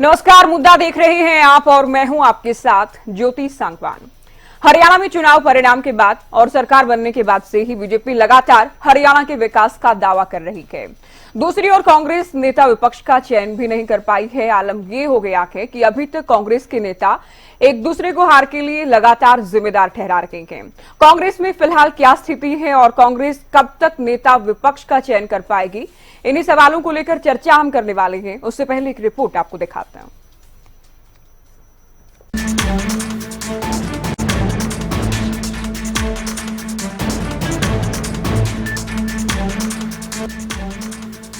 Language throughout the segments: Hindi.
नमस्कार, मुद्दा देख रहे हैं आप और मैं हूं आपके साथ ज्योति सांगवान। हरियाणा में चुनाव परिणाम के बाद और सरकार बनने के बाद से ही बीजेपी लगातार हरियाणा के विकास का दावा कर रही है। दूसरी ओर कांग्रेस नेता विपक्ष का चयन भी नहीं कर पाई है। आलम ये हो गया है कि अभी तक कांग्रेस के नेता एक दूसरे को हार के लिए लगातार जिम्मेदार ठहरा रहे हैं। कांग्रेस में फिलहाल क्या स्थिति है और कांग्रेस कब तक नेता विपक्ष का चयन कर पाएगी, इन्हीं सवालों को लेकर चर्चा हम करने वाले हैं। उससे पहले एक रिपोर्ट आपको दिखाते हैं।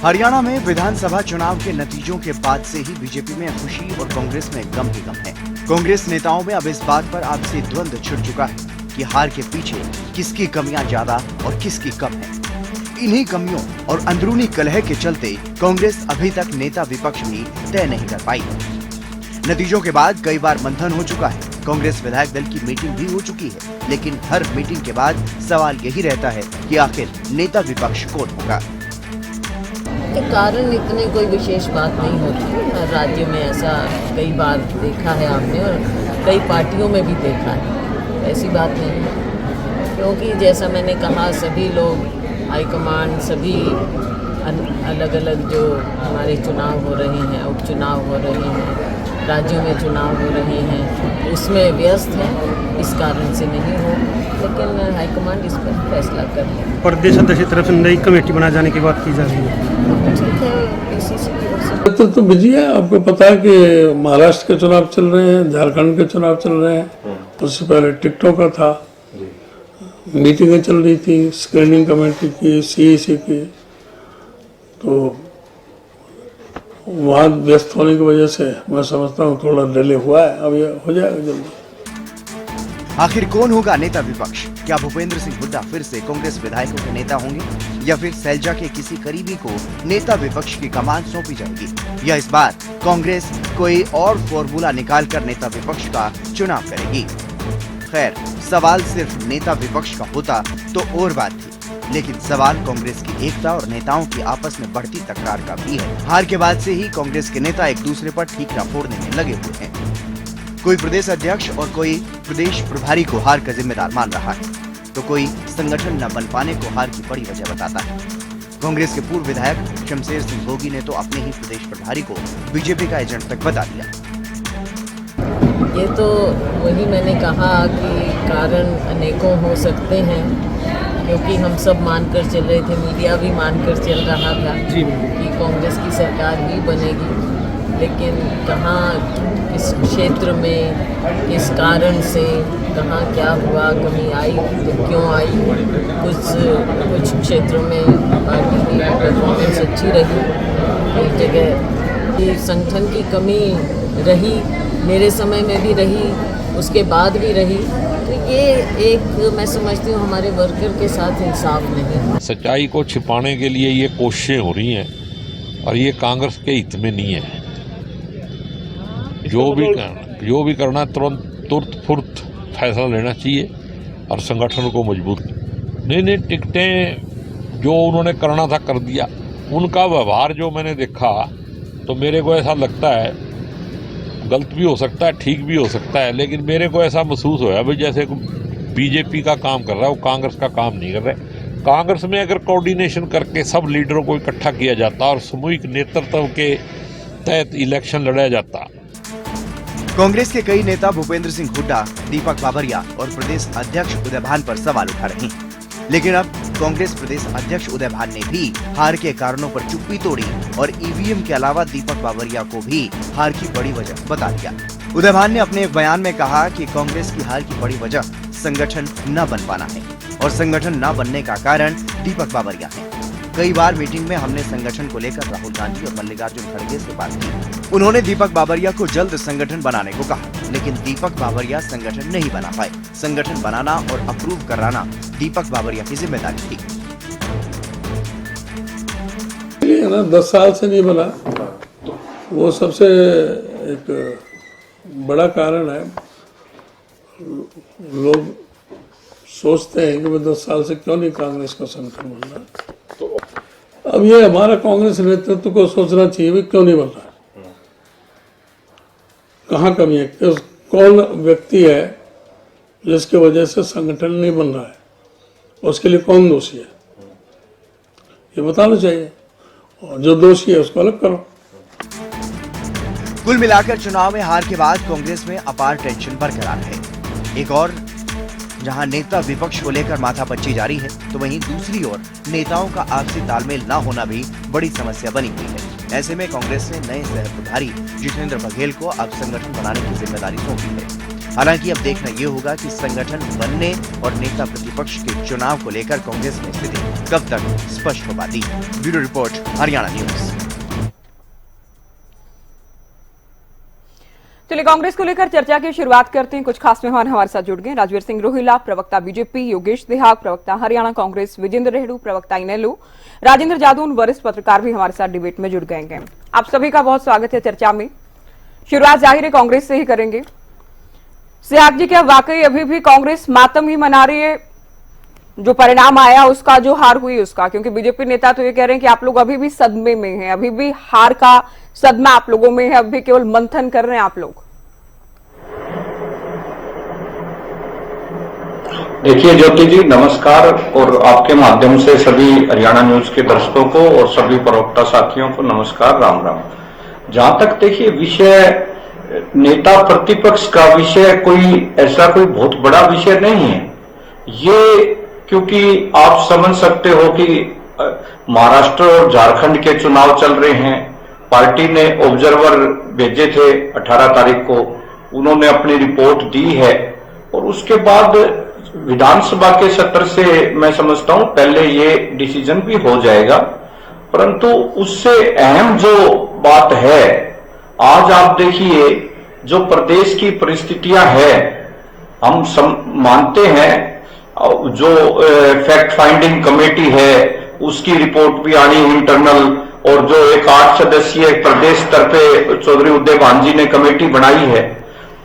हरियाणा में विधानसभा चुनाव के नतीजों के बाद से ही बीजेपी में खुशी और कांग्रेस में गम ही गम है। कांग्रेस नेताओं में अब इस बात पर आपसी द्वंद्व छिड़ चुका है कि हार के पीछे किसकी कमियां ज्यादा और किसकी कम है। इन्हीं कमियों और अंदरूनी कलह के चलते कांग्रेस अभी तक नेता विपक्ष भी तय नहीं कर पाई। नतीजों के बाद कई बार मंथन हो चुका है। कांग्रेस विधायक दल की मीटिंग भी हो चुकी है, लेकिन हर मीटिंग के बाद सवाल यही रहता है कि आखिर नेता विपक्ष कौन होगा। के कारण इतनी कोई विशेष बात नहीं होती। राज्य में ऐसा कई बार देखा है आपने और कई पार्टियों में भी देखा है, ऐसी बात नहीं है। क्योंकि जैसा मैंने कहा, सभी लोग हाईकमांड, सभी अलग अलग जो हमारे चुनाव हो रहे हैं, उपचुनाव हो रहे हैं, राज्यों में चुनाव हो रहे हैं, उसमें व्यस्त हैं। इस कारण से नहीं हो, लेकिन हाईकमांड इस पर फैसला कर ले। प्रदेश अध्यक्ष की तरफ से नई कमेटी बनाए जाने की बात की जा रही है। ठीक है, पीसीसी की ओर से तो बिजी है। आपको पता है कि महाराष्ट्र के चुनाव चल रहे हैं, झारखंड के चुनाव चल रहे हैं, उससे पहले टिकटों का था, मीटिंगें चल रही थी, स्क्रीनिंग कमेटी की, सीईसी की, तो वहाँ व्यस्त होने की वजह से मैं समझता हूँ थोड़ा डिले हुआ है। अब ये हो जाएगा जल्दी। आखिर कौन होगा नेता विपक्ष? क्या भूपेंद्र सिंह हुड्डा फिर से कांग्रेस विधायकों के नेता होंगे या फिर सैलजा के किसी करीबी को नेता विपक्ष की कमान सौंपी जाएगी, या इस बार कांग्रेस कोई और फॉर्मूला निकालकर नेता विपक्ष का चुनाव करेगी? खैर, सवाल सिर्फ नेता विपक्ष का होता तो और बात थी, लेकिन सवाल कांग्रेस की एकता और नेताओं की आपस में बढ़ती तकरार का भी है। हार के बाद से ही कांग्रेस के नेता एक दूसरे पर ठीकरा फोड़ने में लगे हुए हैं। कोई प्रदेश अध्यक्ष और कोई प्रदेश प्रभारी को हार का जिम्मेदार मान रहा है, तो कोई संगठन न बन पाने को हार की बड़ी वजह बताता है। कांग्रेस के पूर्व विधायक शमशेर सिंह गोगी ने तो अपने ही प्रदेश प्रभारी को बीजेपी का एजेंट तक बता दिया। ये तो वही मैंने कहा कि कारण अनेकों हो सकते हैं, क्योंकि हम सब मानकर चल रहे थे, मीडिया भी मानकर चल रहा था कि कांग्रेस की सरकार ही बनेगी, लेकिन कहाँ, किस क्षेत्र में, किस कारण से, कहाँ क्या हुआ, कमी आई तो क्यों आई। कुछ क्षेत्रों में पार्टी की परफॉर्मेंस अच्छी रही, एक जगह ये संगठन की कमी रही, मेरे समय में भी रही, उसके बाद भी रही। तो ये एक, मैं समझती हूँ, हमारे वर्कर के साथ इंसाफ नहीं। सच्चाई को छिपाने के लिए ये कोशिशें हो रही हैं और ये कांग्रेस के हित में नहीं है। जो भी करना तुरंत फुर्त फैसला लेना चाहिए और संगठन को मजबूत। नहीं, टिकटें जो उन्होंने करना था कर दिया। उनका व्यवहार जो मैंने देखा तो मेरे को ऐसा लगता है, गलत भी हो सकता है, ठीक भी हो सकता है, लेकिन मेरे को ऐसा महसूस होया भाई जैसे बीजेपी का काम कर रहा है, वो कांग्रेस का काम नहीं कर रहा है। कांग्रेस में अगर कोऑर्डिनेशन करके सब लीडरों को इकट्ठा किया जाता और सामूहिक नेतृत्व के तहत इलेक्शन लड़ा जाता। कांग्रेस के कई नेता भूपेंद्र सिंह हुड्डा, दीपक बाबरिया और प्रदेश अध्यक्ष उदय भान पर सवाल उठा रहे हैं, लेकिन अब कांग्रेस प्रदेश अध्यक्ष उदय भान ने भी हार के कारणों पर चुप्पी तोड़ी और ईवीएम के अलावा दीपक बाबरिया को भी हार की बड़ी वजह बता दिया। उदय भान ने अपने एक बयान में कहा कि कांग्रेस की हार की बड़ी वजह संगठन न बन पाना है और संगठन न बनने का कारण दीपक बाबरिया है। कई बार मीटिंग में हमने संगठन को लेकर राहुल गांधी और मल्लिकार्जुन खड़गे से बात की। उन्होंने दीपक बाबरिया को जल्द संगठन बनाने को कहा, लेकिन दीपक बाबरिया संगठन नहीं बना पाए। संगठन बनाना और अप्रूव कराना दीपक बाबरिया की जिम्मेदारी थी। 10 साल से नहीं बना, वो सबसे एक बड़ा कारण है। लोग सोचते हैं कि वो 10 साल से क्यों नहीं कांग्रेस का संगठन बन रहा। अब ये हमारा कांग्रेस नेतृत्व को सोचना चाहिए भी क्यों नहीं बन रहा। कहाँ कमी है, कौन व्यक्ति है जिसकी वजह से संगठन नहीं बन रहा है, उसके लिए कौन दोषी है, ये बताना चाहिए, और जो दोषी है उसको अलग करो। कुल मिलाकर चुनाव में हार के बाद कांग्रेस में अपार टेंशन बरकरार है। एक और जहां नेता विपक्ष को लेकर माथापच्ची जारी है, तो वहीं दूसरी ओर नेताओं का आपसी तालमेल न होना भी बड़ी समस्या बनी हुई है। ऐसे में कांग्रेस ने नए सह प्रभारी जितेंद्र बघेल को अब संगठन बनाने की जिम्मेदारी सौंपी है। हालांकि अब देखना ये होगा कि संगठन बनने और नेता प्रतिपक्ष के चुनाव को लेकर कांग्रेस में स्थिति कब तक स्पष्ट हो पाती। Bureau report, Haryana news. चलिए कांग्रेस को लेकर चर्चा की शुरुआत करते हैं। कुछ खास मेहमान हमारे साथ जुड़ गए। राजवीर सिंह रोहिला, प्रवक्ता बीजेपी, योगेश देहाग, प्रवक्ता हरियाणा कांग्रेस, विजेंद्र रेहडू, प्रवक्ता इनेलो, राजेंद्र जादून, वरिष्ठ पत्रकार भी हमारे साथ डिबेट में जुड़ गए हैं। आप सभी का बहुत स्वागत है चर्चा में। शुरुआत जाहिर है कांग्रेस से ही करेंगे। सिहाग जी, क्या वाकई अभी भी कांग्रेस मातम ही मना रही है जो परिणाम आया उसका, जो हार हुई उसका? क्योंकि बीजेपी नेता तो ये कह रहे हैं कि आप लोग अभी भी सदमे में हैं, अभी भी हार का सदमा आप लोगों में है, अभी केवल मंथन कर रहे हैं आप लोग। देखिए ज्योति जी, नमस्कार, और आपके माध्यम से सभी हरियाणा न्यूज के दर्शकों को और सभी प्रवक्ता साथियों को नमस्कार, राम राम। जहां तक देखिए विषय नेता प्रतिपक्ष का विषय कोई बहुत बड़ा विषय नहीं है ये, क्योंकि आप समझ सकते हो कि महाराष्ट्र और झारखंड के चुनाव चल रहे हैं। पार्टी ने ऑब्जर्वर भेजे थे 18 तारीख को, उन्होंने अपनी रिपोर्ट दी है और उसके बाद विधानसभा के सत्र से मैं समझता हूं पहले ये डिसीजन भी हो जाएगा। परंतु उससे अहम जो बात है, आज आप देखिए जो प्रदेश की परिस्थितियां हैं, हम मानते हैं जो फैक्ट फाइंडिंग कमेटी है उसकी रिपोर्ट भी आनी है इंटरनल, और जो एक 8 सदस्यीय प्रदेश स्तर पे चौधरी उदय भान जी ने कमेटी बनाई है,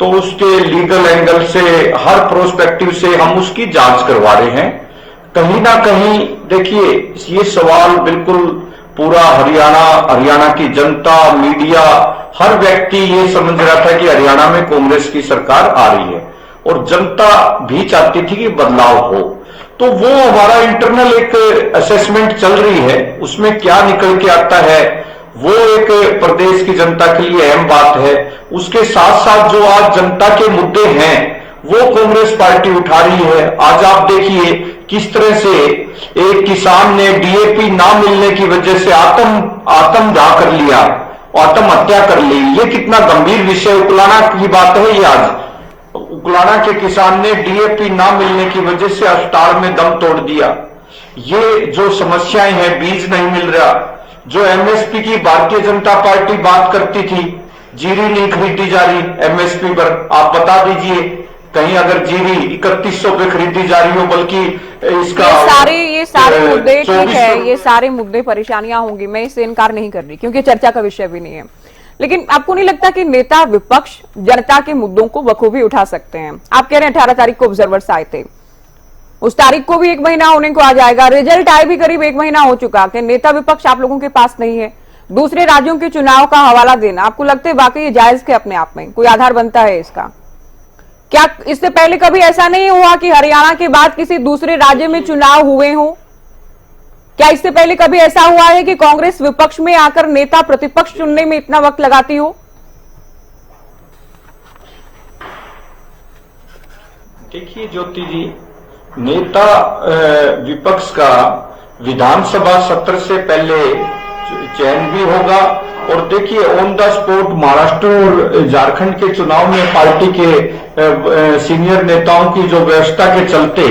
तो उसके लीगल एंगल से हर प्रोस्पेक्टिव से हम उसकी जांच करवा रहे हैं। कहीं ना कहीं देखिए ये सवाल बिल्कुल पूरा हरियाणा की जनता, मीडिया, हर व्यक्ति ये समझ रहा था कि हरियाणा में कांग्रेस की सरकार आ रही है और जनता भी चाहती थी कि बदलाव हो। तो वो हमारा इंटरनल एक असेसमेंट चल रही है, उसमें क्या निकल के आता है वो एक प्रदेश की जनता के लिए अहम बात है। उसके साथ साथ जो आज जनता के मुद्दे हैं वो कांग्रेस पार्टी उठा रही है। आज आप देखिए किस तरह से एक किसान ने डीएपी ना मिलने की वजह से आत्मदाह कर लिया, आत्महत्या कर ली। ये कितना गंभीर विषय, उकलाना की बात है ये। आज उकलाना के किसान ने डीएपी ना मिलने की वजह से अस्पताल में दम तोड़ दिया। ये जो समस्याएं हैं, बीज नहीं मिल रहा, जो एमएसपी की भारतीय जनता पार्टी बात करती थी, जीरी नहीं खरीदी जा रही एमएसपी पर, आप बता दीजिए कहीं अगर जीरी 3100 पे खरीदी जा रही हो, बल्कि इसका ये सारे मुद्दे ठीक है, ये सारे मुद्दे परेशानियां होंगी, मैं इससे इनकार नहीं कर रही क्योंकि चर्चा का विषय भी नहीं है। लेकिन आपको नहीं लगता कि नेता विपक्ष जनता के मुद्दों को बखूबी उठा सकते हैं? आप कह रहे हैं 18 तारीख को ऑब्जर्वर्स आए थे, उस तारीख को भी 1 महीना होने को आ जाएगा, रिजल्ट आए भी करीब 1 महीना हो चुका कि नेता विपक्ष आप लोगों के पास नहीं है। दूसरे राज्यों के चुनाव का हवाला देना आपको लगता है वाकई ये जायज के अपने आप में कोई आधार बनता है इसका? क्या इससे पहले कभी ऐसा नहीं हुआ कि हरियाणा के बाद किसी दूसरे राज्य में चुनाव हुए हो? क्या इससे पहले कभी ऐसा हुआ है कि कांग्रेस विपक्ष में आकर नेता प्रतिपक्ष चुनने में इतना वक्त लगाती हो? देखिए ज्योति जी, नेता विपक्ष का विधानसभा सत्र से पहले चयन भी होगा, और देखिए ऑन द स्पॉट महाराष्ट्र और झारखंड के चुनाव में पार्टी के सीनियर नेताओं की जो व्यवस्था के चलते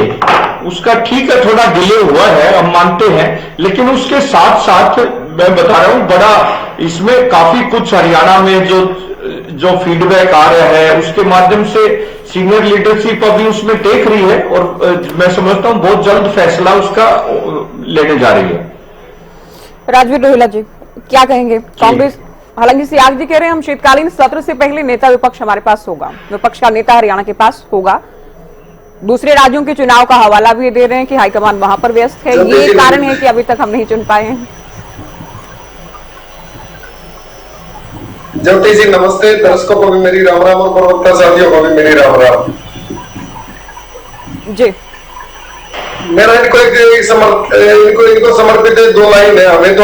उसका ठीक है थोड़ा डिले हुआ है, हम मानते हैं। लेकिन उसके साथ साथ मैं बता रहा हूं बड़ा इसमें काफी कुछ हरियाणा में जो फीडबैक आ रहा है उसके माध्यम से सीनियर लीडरशिप अभी उसमें टेक रही है, और मैं समझता हूं बहुत जल्द फैसला उसका लेने जा रही है। राजवीर रोहिला जी क्या कहेंगे? कांग्रेस, हालांकि सियाग जी कह रहे हैं हम शीतकालीन सत्र से पहले नेता विपक्ष हमारे पास होगा, विपक्ष का नेता हरियाणा के पास होगा। दूसरे राज्यों के चुनाव का हवाला भी दे रहे हैं कि हाईकमान वहां पर व्यस्त है, ये कारण है कि अभी तक हम नहीं चुन पाए हैं। ज्योति जी नमस्ते, दर्शकों को भी मेरी राम राम और प्रवक्ता साथियों को भी मेरी राम राम। जी मेरा इनको इनको समर्पित 2 लाइन है। हमें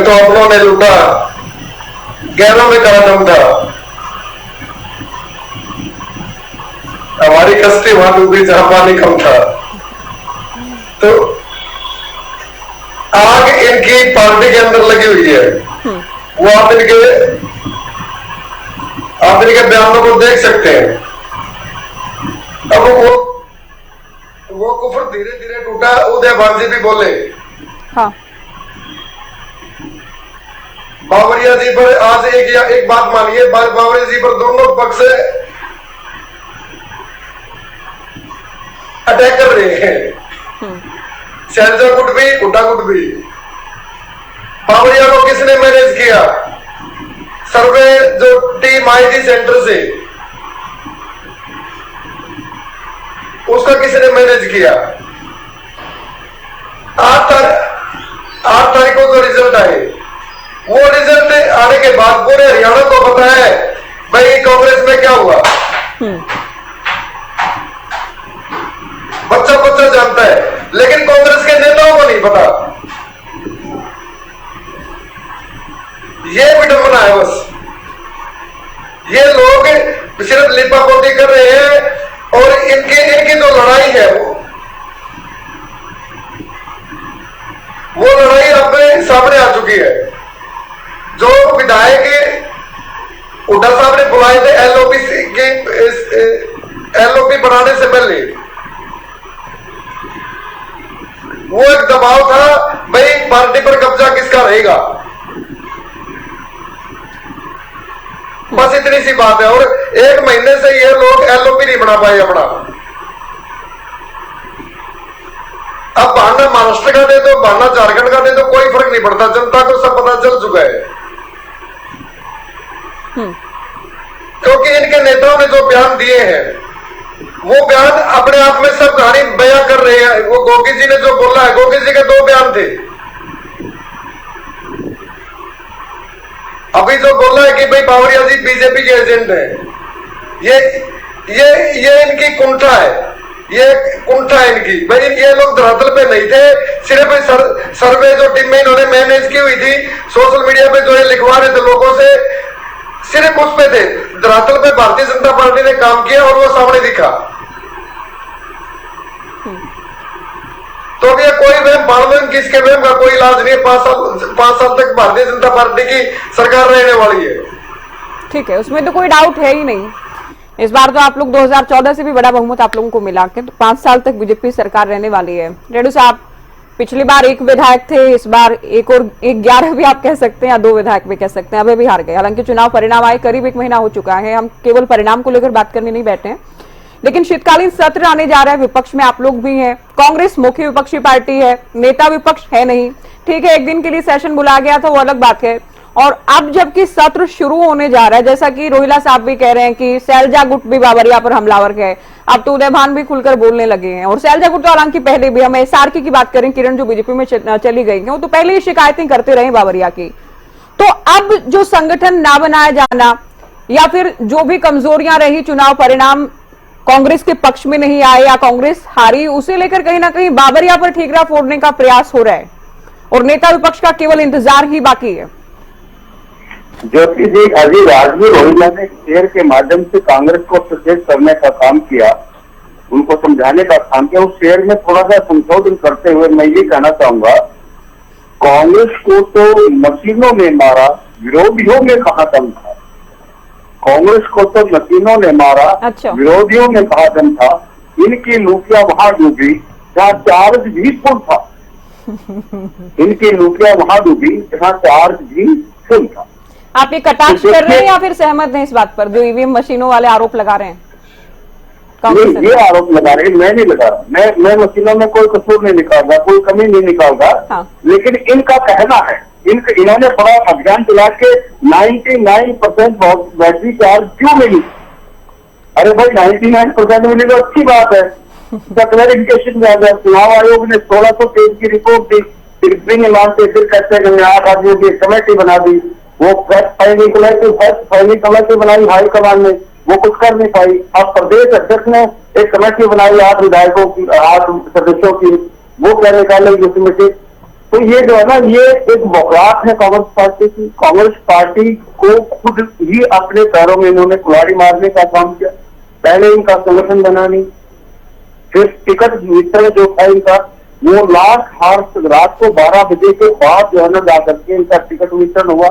तो अपनों ने लूटा, गैरों में कहा दम था, हमारी कश्ती वहां डूबी जहां पानी कम था। तो आग इनकी पार्टी के अंदर लगी हुई है। वो आप इनके बयानों को देख सकते हैं। अब वो कुफर धीरे धीरे टूटा। उदय भांजी भी बोले, हाँ बावरिया जी पर आज एक बात मानिए, बावरिया जी पर दोनों पक्ष अटैक कर रहे हैं। शैलजा गुट भी, हुड्डा गुट भी। बावरिया को किसने मैनेज किया? सर्वे जो टीम आई थी सेंटर से, उसका किसने मैनेज किया? 8 तारीख को जो रिजल्ट आए, वो रिजल्ट आने के बाद पूरे हरियाणा को पता है भाई कांग्रेस में क्या हुआ। बच्चा जानता है, लेकिन कांग्रेस के नेताओं को नहीं पता। ये विडंबना है बस। ये लोग सिर्फ लिपापोती कर रहे हैं और इनकी जो लड़ाई है वो लड़ाई अपने सामने आ चुकी है। जो विधायक हुड्डा साहब ने बुलाए थे एलओपी बनाने से पहले, वो एक दबाव था भाई पार्टी पर कब्जा किसका रहेगा। बस इतनी सी बात है। और 1 महीने से ये लोग एलओपी नहीं बना पाए अपना। अब बहाना महाराष्ट्र का दे दो, बहाना झारखंड का दे दो, कोई फर्क नहीं पड़ता। जनता को सब पता चल चुका है। क्योंकि इनके नेताओं ने जो बयान दिए हैं, वो बयान अपने आप में सब कहानी बयां कर रहे हैं। वो गोगी जी ने जो बोला है, गोगी जी के 2 बयान थे। अभी जो बोला है कि भाई बावरिया जी बीजेपी के एजेंट हैं, ये इनकी कुंठा है। ये कुंठा है इनकी। भाई ये लोग धरातल पे नहीं थे। सिर्फ सर्वे जो टीम में इन्होंने मैनेज की हुई थी, सोशल मीडिया पे जो ये लिखवा रहे थे लोगों से, सिर्फ उस पे थे। धरातल पे भारतीय जनता पार्टी ने काम किया और वो सामने दिखा। तो अब ये कोई वहम बाणवन किसके वहम का कोई इलाज नहीं है। 5 साल तक भारतीय जनता पार्टी की सरकार रहने वाली है। ठीक है, उसमें तो कोई डाउट है ही नहीं। इस बार तो आप लोग 2014 से भी बड़ा बहुमत आप लोगों को मिला के, तो 5 साल तक बीजेपी सरकार रहने वाली है। रेड्डी साहब, पिछली बार 1 विधायक थे, इस बार 11 भी आप कह सकते हैं या 2 विधायक भी कह सकते हैं, अभी भी हार गए। हालांकि चुनाव परिणाम आए करीब 1 महीना हो चुका है। हम केवल परिणाम को लेकर बात करने नहीं बैठे हैं, लेकिन शीतकालीन सत्र आने जा रहा है। विपक्ष में आप लोग भी हैं। कांग्रेस मुख्य विपक्षी पार्टी है, नेता विपक्ष है नहीं। ठीक है, 1 दिन के लिए सेशन बुलाया गया था, वो अलग बात है। और अब जबकि सत्र शुरू होने जा रहा है, जैसा कि रोहिला साहब भी कह रहे हैं कि सैलजा गुट भी बावरिया पर हमलावर है, अब तो उदय भान भी खुलकर बोलने लगे हैं। और सैलजा गुट तो हालांकि पहले भी, हम एसआरके की बात करें, किरण जो बीजेपी में चली गई है, वो तो पहले ही शिकायतें करते रहे बावरिया की। तो अब जो संगठन ना बनाया जाना या फिर जो भी कमजोरियां रही, चुनाव परिणाम कांग्रेस के पक्ष में नहीं आए या कांग्रेस हारी, उसे लेकर कहीं ना कहीं बावरिया पर ठीकरा फोड़ने का प्रयास हो रहा है और नेता विपक्ष का केवल इंतजार ही बाकी है। ज्योति जी, अभी राजवी रोहिला ने शेयर के माध्यम से कांग्रेस को सचेत करने का काम किया, उनको समझाने का काम किया। उस शेयर में थोड़ा सा संशोधन करते हुए मैं ये कहना चाहूंगा, कांग्रेस को तो मशीनों ने मारा, विरोधियों में कहा दम था। कांग्रेस को तो मशीनों ने मारा, अच्छा। विरोधियों में कहा दम था। इनकी लूटिया वहां डूबी जहां चार्ज भी फुल था। इनकी लूटिया वहां डूबी जहां चार्ज भी फुल था। आप ये कटाक्ष कर रहे हैं या फिर सहमत हैं इस बात पर जो ईवीएम मशीनों वाले आरोप लगा रहे हैं? ये आरोप लगा रहे हैं, मैं नहीं लगा रहा। मैं मशीनों में कोई कसूर नहीं निकाल रहा, कोई कमी नहीं निकाल रहा। हाँ। लेकिन इनका कहना है, इन्होंने बड़ा अभियान चला के 99% बैटरी चार्ज क्यों मिली? अरे भाई 99% मिली तो अच्छी बात है। क्लैरिफिकेशन में आ गया। चुनाव आयोग ने 1600 पेज की रिपोर्ट दी, फिर ईमान से फिर कहते हैं कि आप आदमियों की कमेटी बना दी, वो फाइनली कमेटी बनाई हाई कमान ने, वो कुछ कर नहीं पाई। अब प्रदेश अध्यक्ष ने एक कमेटी बनाई 8 विधायकों की, 8 सदस्यों की, वो क्या निकालेगी उसमें से। तो ये जो है ना, ये एक बौखलाहट है कांग्रेस पार्टी की। कांग्रेस पार्टी को खुद ही अपने पैरों में इन्होंने कुल्हाड़ी मारने का काम किया। पहले इनका संगठन बना नहीं, फिर टिकट वितरण जो था इनका, वो लास्ट हार रात को 12 बजे के बाद जो है ना जाकर के इनका टिकट वितरण हुआ,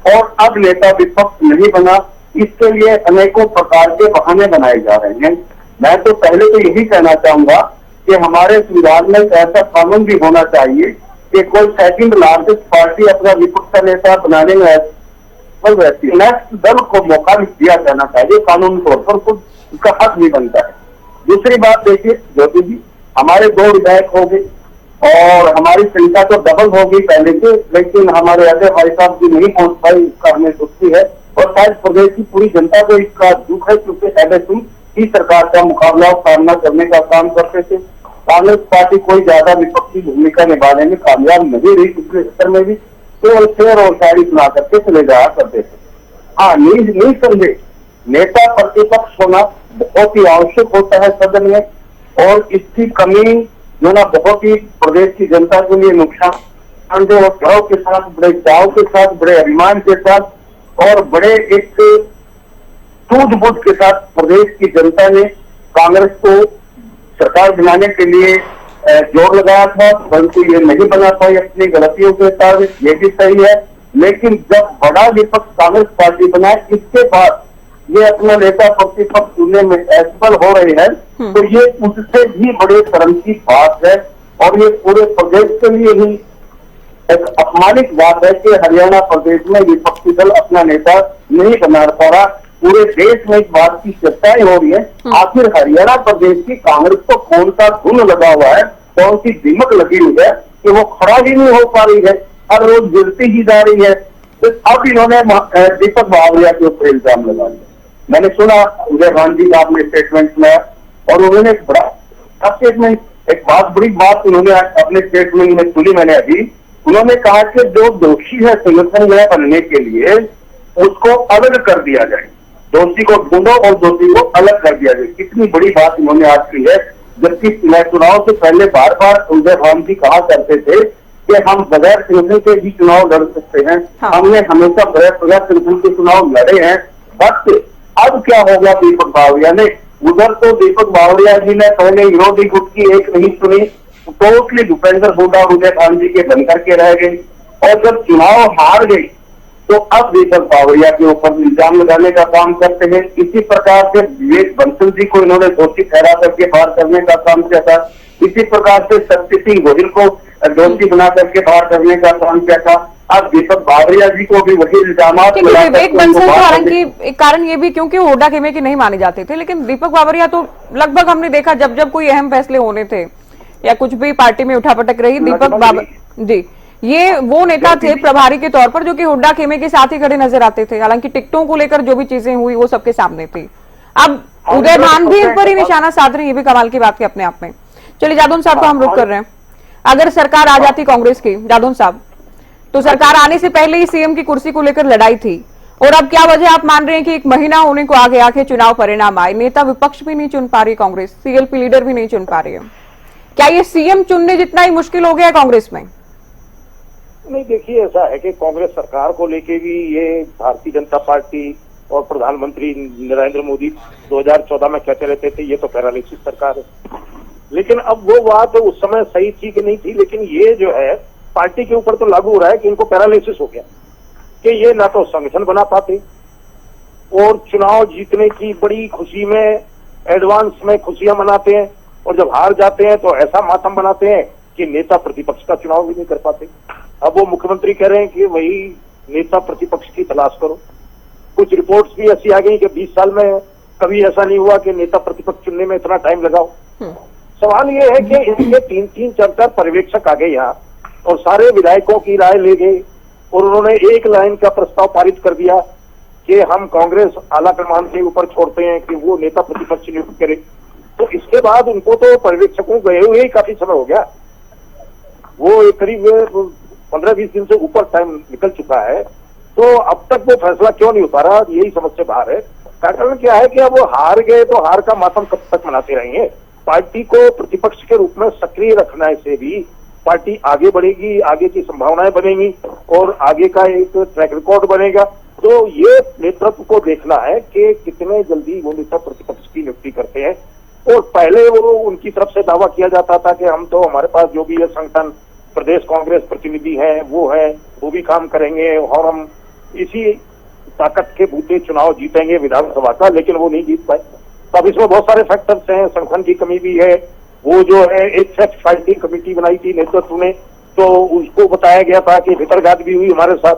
और अब नेता विपक्ष नहीं बना। इसके लिए अनेकों प्रकार के बहाने बनाए जा रहे हैं। मैं तो पहले तो यही कहना चाहूंगा कि हमारे संविधान में ऐसा कानून भी होना चाहिए कि कोई सेकंड लार्जेस्ट पार्टी अपना विपक्ष का नेता बनाने में रहती है, नेक्स्ट दल को मौका भी दिया जाना चाहिए कानूनी तौर पर, खुद उसका हक भी बनता है। दूसरी बात देखिए ज्योति जी, हमारे 2 विधायक हो गए और हमारी संख्या तो डबल होगी पहले से, लेकिन हमारे अजय भाई साहब जी नहीं पहुंच पाए, इसका हमें दुखी है। और शायद प्रदेश की पूरी जनता को इसका दुख है, क्योंकि अजय सिंह की सरकार का मुकाबला और सामना करने का काम करते थे। कांग्रेस पार्टी कोई ज्यादा विपक्षी भूमिका निभाने में कामयाब नहीं रही पिछले सत्र में भी, केवल शेर और शायरी सुना करके चले जाया करते थे। हाँ, नहीं समझे, नेता प्रतिपक्ष होना बहुत ही आवश्यक होता है सदन में, और इसकी कमी जो ना बहुत ही प्रदेश की जनता के लिए नुकसान दे। और गर्व के साथ, बड़े चाव के साथ, बड़े अभिमान के साथ और बड़े एक सूझबूझ के साथ प्रदेश की जनता ने कांग्रेस को सरकार बनाने के लिए जोर लगाया था, परंतु ये नहीं बना पाई अपनी गलतियों के कारण, ये भी सही है। लेकिन जब बड़ा विपक्ष कांग्रेस पार्टी बना, इसके बाद ये अपना नेता प्रतिपक्ष चुनने में असफल हो रहे हैं, तो ये उससे भी बड़े शर्म की बात है। और ये पूरे प्रदेश के लिए ही एक अपमानित बात है कि हरियाणा प्रदेश में विपक्षी दल अपना नेता नहीं बना पा रहा। पूरे देश में इस बात की चर्चाएं हो रही है, आखिर हरियाणा प्रदेश की कांग्रेस को कौन सा धुन लगा हुआ है, कौन सी दिमक लगी हुई है कि वो खड़ा ही नहीं हो पा रही है, हर रोज गिरती ही जा रही है। तो अब इन्होंने दीपक बावरिया के ऊपर इल्जाम लगा दिया। मैंने सुना उदय भान जी का आपने स्टेटमेंट सुना, और उन्होंने एक बड़ा स्टेटमेंट, एक बड़ी बात उन्होंने अपने स्टेटमेंट में सुनी मैंने अभी। उन्होंने कहा कि जो दोषी है संगठन में बनने के लिए, उसको अलग कर दिया जाए, दोषी को ढूंढो और दोषी को अलग कर दिया जाए। कितनी बड़ी बात इन्होंने आज की है, जबकि चुनाव से पहले बार बार उदय भान जी कहा करते थे कि हम बगैर संगठन के भी चुनाव लड़ सकते हैं। हाँ। हमने हमेशा बगैर संगठन के चुनाव लड़े हैं। बस अब क्या होगा दीपक बावरिया ने, उधर तो दीपक बावरिया जी ने पहले विरोधी गुट की एक नहीं सुनी, टोटली भूपेंद्र हुड्डा उदय भान जी के बनकर के रह गई, और जब चुनाव हार गई तो अब दीपक बावरिया के ऊपर इल्जाम लगाने का काम करते हैं। इसी प्रकार से विवेक बंसल जी को इन्होंने दोषी ठहरा करके बाहर करने का काम किया था। इसी प्रकार से शक्ति सिंह गोहिल को दोषी बना करके बाहर करने का काम किया था। अब दीपक बावरिया जी को भी वही इल्जाम। विवेक बंसल को हालांकि एक कारण ये भी क्योंकि हुड्डा खेमे के नहीं माने जाते थे, लेकिन दीपक बावरिया तो लगभग हमने देखा जब कोई अहम फैसले होने थे या कुछ भी पार्टी में उठापटक रही, दीपक बावरिया जी ये वो नेता थे प्रभारी के तौर पर जो कि हुड्डा खेमे के साथ ही खड़े नजर आते थे। हालांकि टिकटों को लेकर जो भी चीजें हुई वो सबके सामने थी। अब उदय भान भी इस पर ही निशाना साध रहे हैं, ये भी कमाल की बात है अपने आप में। चलिए जादौन साहब को हम रुक कर रहे हैं। अगर सरकार आ जाती कांग्रेस की, जादौन साहब, तो सरकार आने से पहले ही सीएम की कुर्सी को लेकर लड़ाई थी, और अब क्या वजह आप मान रहे हैं कि 1 महीना होने को आ गया कि चुनाव परिणाम आए, नेता विपक्ष भी नहीं चुन पा रही कांग्रेस, सीएलपी लीडर भी नहीं चुन पा रही है, क्या ये सीएम चुनने जितना ही मुश्किल हो गया कांग्रेस में? नहीं, देखिए ऐसा है कि कांग्रेस सरकार को लेके भी ये भारतीय जनता पार्टी और प्रधानमंत्री नरेंद्र मोदी 2014 में कहते रहते थे ये तो पैरालिसिस सरकार है, लेकिन अब वो बात उस समय सही थी कि नहीं थी, लेकिन ये जो है पार्टी के ऊपर तो लागू हो रहा है कि इनको पैरालिसिस हो गया कि ये ना तो संगठन बना पाते और चुनाव जीतने की बड़ी खुशी में एडवांस में खुशियां मनाते हैं, और जब हार जाते हैं तो ऐसा मातम बनाते हैं कि नेता प्रतिपक्ष का चुनाव भी नहीं कर पाते। अब वो मुख्यमंत्री कह रहे हैं कि वही नेता प्रतिपक्ष की तलाश करो। कुछ रिपोर्ट्स भी ऐसी आ गई कि 20 साल में कभी ऐसा नहीं हुआ कि नेता प्रतिपक्ष चुनने में इतना टाइम लगाओ। सवाल ये है कि इनके 3-3 4-4 पर्यवेक्षक आ गए यहाँ और सारे विधायकों की राय ले गए और उन्होंने एक लाइन का प्रस्ताव पारित कर दिया कि हम कांग्रेस आला कमान के ऊपर छोड़ते हैं कि वो नेता प्रतिपक्ष नियुक्त करे। तो इसके बाद उनको तो पर्यवेक्षकों गए हुए ही काफी समय हो गया। वो एक करीब 15-20 दिन से ऊपर टाइम निकल चुका है, तो अब तक वो फैसला क्यों नहीं हो पा रहा, यही समझ से बाहर है। कारण क्या है कि अब वो हार गए तो हार का मातम कब तक मनाते रहेंगे। पार्टी को प्रतिपक्ष के रूप में सक्रिय रखने से भी पार्टी आगे बढ़ेगी, आगे की संभावनाएं बनेंगी और आगे का एक ट्रैक रिकॉर्ड बनेगा। तो ये नेतृत्व को देखना है कि कितने जल्दी वो नेता प्रतिपक्ष की नियुक्ति करते हैं। और पहले वो उनकी तरफ से दावा किया जाता था कि हम तो हमारे पास जो भी है संगठन, प्रदेश कांग्रेस प्रतिनिधि है, वो भी काम करेंगे और हम इसी ताकत के बूते चुनाव जीतेंगे विधानसभा का, लेकिन वो नहीं जीत पाए। तो अब इसमें बहुत सारे फैक्टर्स हैं, संगठन की कमी भी है। वो जो है एक फैक्ट फाइंडिंग कमेटी बनाई थी नेतृत्व ने, तो उसको बताया गया था कि भितरघात भी हुई हमारे साथ,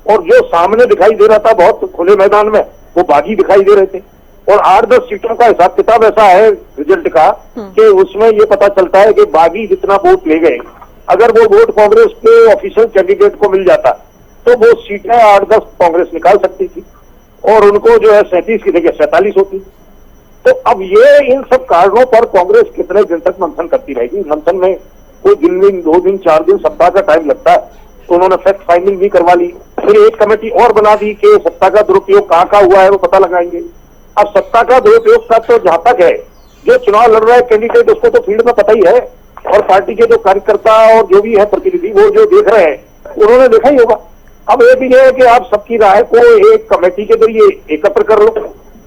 और जो सामने दिखाई दे रहा था बहुत खुले मैदान में, वो बागी दिखाई दे रहे थे। और 8-10 सीटों का हिसाब किताब ऐसा है रिजल्ट का कि उसमें ये पता चलता है कि बागी जितना वोट ले गए, अगर वो वोट कांग्रेस के ऑफिशियल कैंडिडेट को मिल जाता तो वो सीटें 8-10 कांग्रेस निकाल सकती थी और उनको जो है 37 की जगह 47 होती। तो अब ये इन सब कारणों पर कांग्रेस कितने दिन तक मंथन करती रहेगी। मंथन में कोई दिन 2 दिन 4 दिन सप्ताह का टाइम लगता है। तो उन्होंने फैक्ट फाइंडिंग भी करवा ली, फिर एक कमेटी और बना दी कि सत्ता का दुरुपयोग कहाँ हुआ है वो पता लगाएंगे। अब सत्ता का दुरुपयोग का तो जहां तक है, जो चुनाव लड़ रहा है कैंडिडेट उसको तो फील्ड में पता ही है, और पार्टी के जो कार्यकर्ता और जो भी है प्रतिनिधि वो जो देख रहे हैं उन्होंने देखा ही होगा। अब ये भी है कि आप सबकी राय को एक कमेटी के जरिए एकत्र कर लो,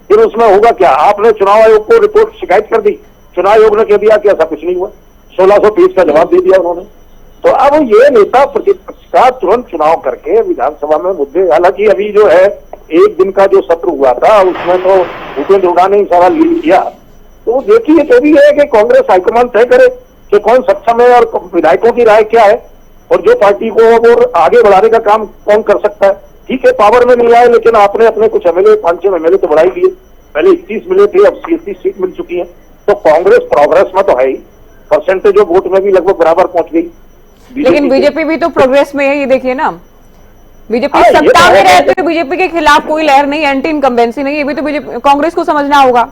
फिर उसमें होगा क्या। आपने चुनाव आयोग को रिपोर्ट शिकायत कर दी, चुनाव आयोग ने कह दिया कि ऐसा कुछ नहीं हुआ, 1600 पेज का जवाब दे दिया उन्होंने। तो अब ये नेता प्रतिपक्ष का तुरंत चुनाव करके विधानसभा में मुद्दे, हालांकि अभी जो है एक दिन का जो सत्र हुआ था उसमें तो भूपेंद्र हुड्डा ने सारा लीड किया। तो देखिए तो भी है कि कांग्रेस हाईकमान तय करे कि कौन सक्षम है और विधायकों की राय क्या है और जो पार्टी को और आगे बढ़ाने का काम कौन कर सकता है। ठीक है, पावर में नहीं आए, लेकिन आपने अपने कुछ एमएलए 5-6 एमएलए तो बढ़ाई दिए, पहले 31 मिले थे, अब 33 सीट मिल चुकी है। तो कांग्रेस प्रोग्रेस में तो है ही, परसेंटेज ऑफ वोट में भी लगभग बराबर पहुंच गई। लेकिन बीजेपी भी तो प्रोग्रेस में है, ये देखिए ना, बीजेपी हाँ, सत्ता में रहते हुए बीजेपी के खिलाफ कोई लहर नहीं, एंटी इनकम्बेंसी नहीं, ये भी तो बीजेपी कांग्रेस को समझना होगा।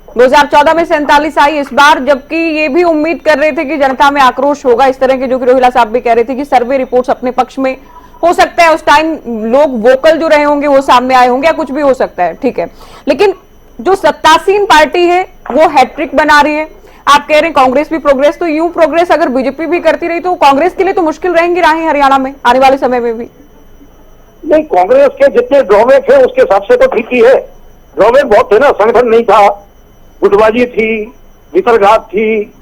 2014 में 47 आई इस बार, जबकि ये भी उम्मीद कर रहे थे कि जनता में आक्रोश होगा इस तरह के, जो कि रोहिला साहब भी कह रहे थे कि सर्वे रिपोर्ट्स अपने पक्ष में हो सकता है, उस टाइम लोग वोकल जो रहे होंगे वो सामने आए होंगे, या कुछ भी हो सकता है, ठीक है। लेकिन जो सत्तासीन पार्टी है वो हैट्रिक बना रही है। आप कह रहे हैं कांग्रेस भी प्रोग्रेस, तो यूं प्रोग्रेस अगर बीजेपी भी करती रही तो कांग्रेस के लिए तो मुश्किल रहेंगी राहें हरियाणा में आने वाले समय में भी। नहीं, कांग्रेस के जितने ड्रॉबैक है उसके हिसाब से तो ठीक ही है। ड्रॉबैक बहुत थे ना, संगठन नहीं था, गुटबाजी थी, वितरघात थी,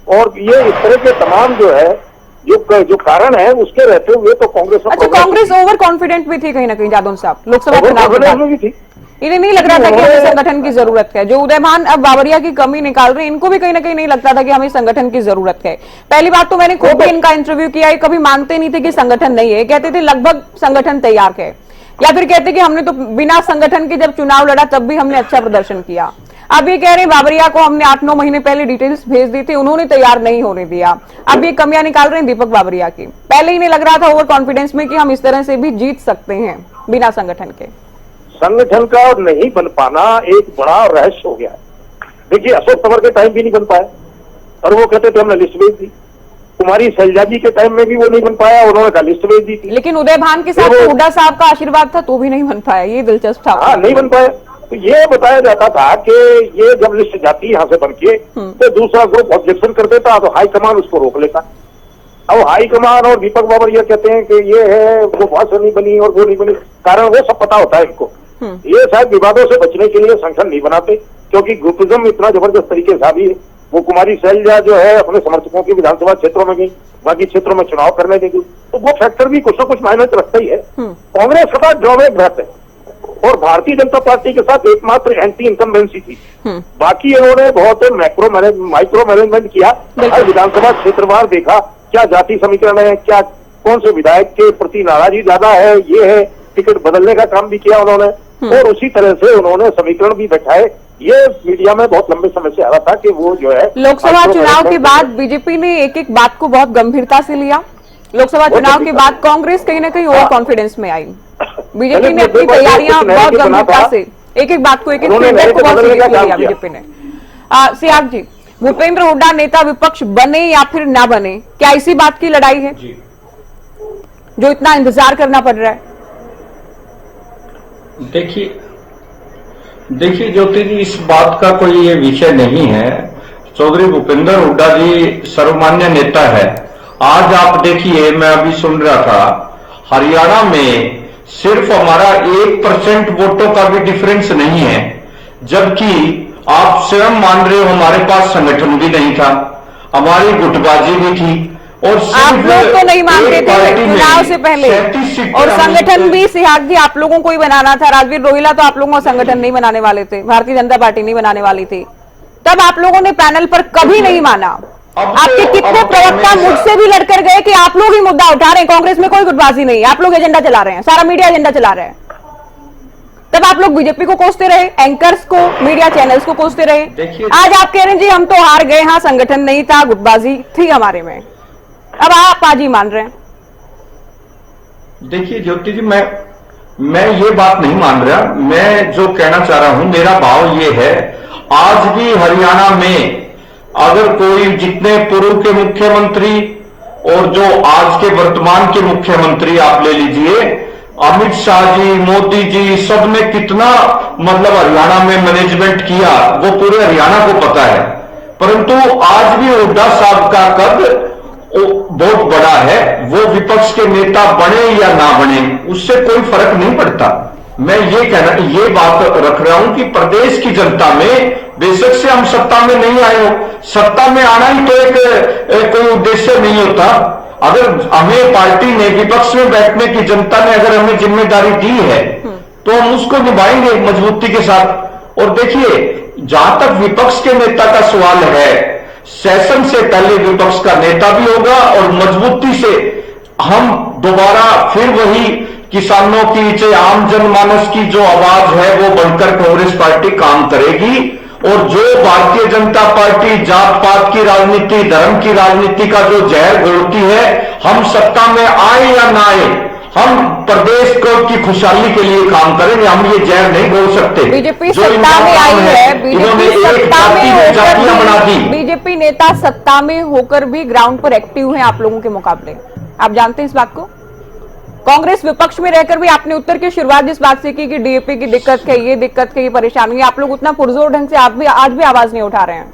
और ये इस तरह के तमाम जो है जो कारण है उसके रहते हुए तो कांग्रेस। अच्छा, कांग्रेस ओवर कॉन्फिडेंट भी थी कहीं ना कहीं जादव साहब लोकसभा चुनाव में भी थी। इन्हें नहीं लग रहा था कि हमें संगठन की जरूरत है। जो उदयमान अब बावरिया की कमी निकाल रहे हैं, इनको भी कहीं ना कहीं नहीं लगता था कि हमें संगठन की जरूरत है। पहली बात तो मैंने खुद भी इनका इंटरव्यू किया, ये कभी मानते नहीं थे कि संगठन नहीं है, कहते थे लगभग संगठन तैयार है, या फिर कहते कि हमने तो बिना संगठन के जब चुनाव लड़ा तब भी हमने अच्छा प्रदर्शन किया। अब ये कह रहे हैं बावरिया को हमने 8-9 महीने पहले डिटेल्स भेज दी थी, उन्होंने तैयार नहीं होने दिया। अब ये कमियां निकाल रहे हैं दीपक बावरिया की। पहले ही नहीं लग रहा था ओवर कॉन्फिडेंस में कि हम इस तरह से भी जीत सकते हैं बिना संगठन के। संगठन का नहीं बन पाना एक बड़ा रहस्य हो गया है। देखिए, अशोक तंवर के टाइम भी नहीं बन पाया और वो कहते थे हमने लिस्ट भेज दी। कुमारी शैलजा जी के टाइम में भी वो नहीं बन पाया, उन्होंने कहा लिस्ट भेज दी थी। लेकिन उदय भान के साथ हुड्डा साहब का आशीर्वाद था तो भी नहीं बन पाया, ये दिलचस्प था। हाँ, नहीं बन पाया। तो ये बताया जाता था कि ये जब लिस्ट जाती यहाँ से बन के तो दूसरा ग्रुप ऑब्जेक्शन कर देता तो हाईकमान उसको रोक लेता। अब हाईकमान और दीपक बावरिया कहते हैं कि ये है वो भाषा नहीं बनी और वो नहीं बनी, कारण वो सब पता होता है इनको। ये शायद विवादों से बचने के लिए संगठन नहीं बनाते, क्योंकि ग्रुपिज्म इतना जबरदस्त तरीके से हावी है। वो कुमारी शैलजा जो है अपने समर्थकों की विधानसभा क्षेत्रों में गई, बाकी क्षेत्रों में चुनाव करने देगी, तो वो फैक्टर भी कुछ न कुछ मायने रखता ही है। कांग्रेस के साथ ड्रॉबैक रहते हैं और भारतीय जनता पार्टी के साथ एकमात्र एंटी इनकम्बेंसी थी। बाकी इन्होंने बहुत माइक्रो मैनेजमेंट किया, हर विधानसभा क्षेत्रवार देखा क्या जाति समीकरण है, क्या कौन से विधायक के प्रति नाराजगी ज्यादा है, ये है, टिकट बदलने का काम भी किया उन्होंने, और उसी तरह से उन्होंने समीकरण भी बैठाए। ये मीडिया में बहुत लंबे समय से आ रहा था कि वो जो है लोकसभा चुनाव के बाद बीजेपी ने एक एक बात को बहुत गंभीरता से लिया। लोकसभा चुनाव के बाद कांग्रेस कहीं ना कहीं ओवर कॉन्फिडेंस में आई। बीजेपी ने अपनी तैयारियां बहुत गंभीरता से एक एक बात को एक एक फीडबैक को बहुत सीरियसली लिया बीजेपी ने। सियाग जी, भूपेंद्र हुड्डा नेता विपक्ष बने या फिर ना बने, क्या इसी बात की लड़ाई है जो इतना इंतजार करना पड़ रहा है? देखिए ज्योति जी, इस बात का कोई ये विषय नहीं है। चौधरी भूपेंद्र हुड्डा जी सर्वमान्य नेता है। आज आप देखिए, मैं अभी सुन रहा था, हरियाणा में सिर्फ हमारा 1% वोटों का भी डिफरेंस नहीं है, जबकि आप स्वयं मान रहे हो हमारे पास संगठन भी नहीं था, हमारी गुटबाजी भी थी, और आप लोग तो नहीं मानते थे चुनाव से पहले, और संगठन भी सिहाग जी आप लोगों को ही बनाना था। राजवीर रोहिला तो आप लोगों को संगठन नहीं बनाने वाले थे, भारतीय जनता पार्टी नहीं बनाने वाली थी, तब आप लोगों ने पैनल पर कभी नहीं माना। आपके कितने प्रवक्ता मुझसे भी लड़कर गए कि आप लोग ही मुद्दा उठा रहे हैं, कांग्रेस में कोई गुटबाजी नहीं, आप लोग एजेंडा चला रहे हैं, सारा मीडिया एजेंडा चला रहे हैं। तब आप लोग बीजेपी को कोसते रहे, एंकर्स को, मीडिया चैनल्स को कोसते रहे। आज आप कह रहे हैं जी हम तो हार गए, हाँ संगठन नहीं था, गुटबाजी थी हमारे में, अब आप आज ही मान रहे हैं। देखिए ज्योति जी, मैं ये बात नहीं मान रहा। मैं जो कहना चाह रहा हूं, मेरा भाव ये है, आज भी हरियाणा में अगर कोई, जितने पूर्व के मुख्यमंत्री और जो आज के वर्तमान के मुख्यमंत्री आप ले लीजिए, अमित शाह जी, मोदी जी, सबने कितना मतलब हरियाणा में मैनेजमेंट किया, वो पूरे हरियाणा को पता है। परंतु आज भी हुड्डा साहब का कद बहुत बड़ा है, वो विपक्ष के नेता बने या ना बने उससे कोई फर्क नहीं पड़ता। मैं ये बात रख रहा हूं कि प्रदेश की जनता में, बेशक से हम सत्ता में नहीं आए हो, सत्ता में आना ही तो एक कोई उद्देश्य नहीं होता। अगर हमें पार्टी ने, विपक्ष में बैठने की जनता ने अगर हमें जिम्मेदारी दी है तो हम उसको निभाएंगे मजबूती के साथ। और देखिए, जहां तक विपक्ष के नेता का सवाल है, सेशन से पहले विपक्ष का नेता भी होगा और मजबूती से हम दोबारा फिर वही किसानों की, चाहे आम जनमानस की जो आवाज है, वो बनकर कांग्रेस पार्टी काम करेगी। और जो भारतीय जनता पार्टी जात पात की राजनीति, धर्म की राजनीति का जो जहर घोलती है, हम सत्ता में आए या ना आए, हम प्रदेश को की खुशहाली के लिए काम करेंगे, हम ये जहर नहीं घोल सकते। बीजेपी सत्ता में आई है, बीजेपी नेता सत्ता में होकर भी ग्राउंड पर एक्टिव हैं आप लोगों के मुकाबले, आप जानते हैं इस बात को। कांग्रेस विपक्ष में रहकर भी आपने उत्तर की शुरुआत जिस बात से की कि डीएपी की दिक्कत है, ये दिक्कत है, ये परेशानी है, आप लोग उतना पुरजोर ढंग से आज भी आवाज नहीं उठा रहे हैं।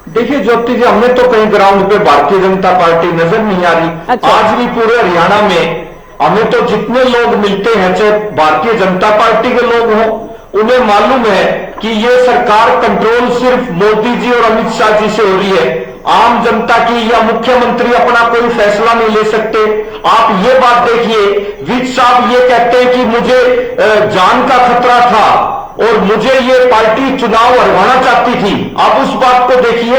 देखिए ज्योति जी, हमने तो कहीं ग्राउंड पे भारतीय जनता पार्टी नजर नहीं आ रही। अच्छा। आज भी पूरे हरियाणा में हमें तो जितने लोग मिलते हैं, चाहे भारतीय जनता पार्टी के लोग हों, उन्हें मालूम है कि ये सरकार कंट्रोल सिर्फ मोदी जी और अमित शाह जी से हो रही है। आम जनता की या मुख्यमंत्री अपना कोई फैसला नहीं ले सकते। आप ये बात देखिए, विज साहब ये कहते हैं कि मुझे जान का खतरा था और मुझे ये पार्टी चुनाव हरवाना चाहती थी। आप उस बात को देखिए,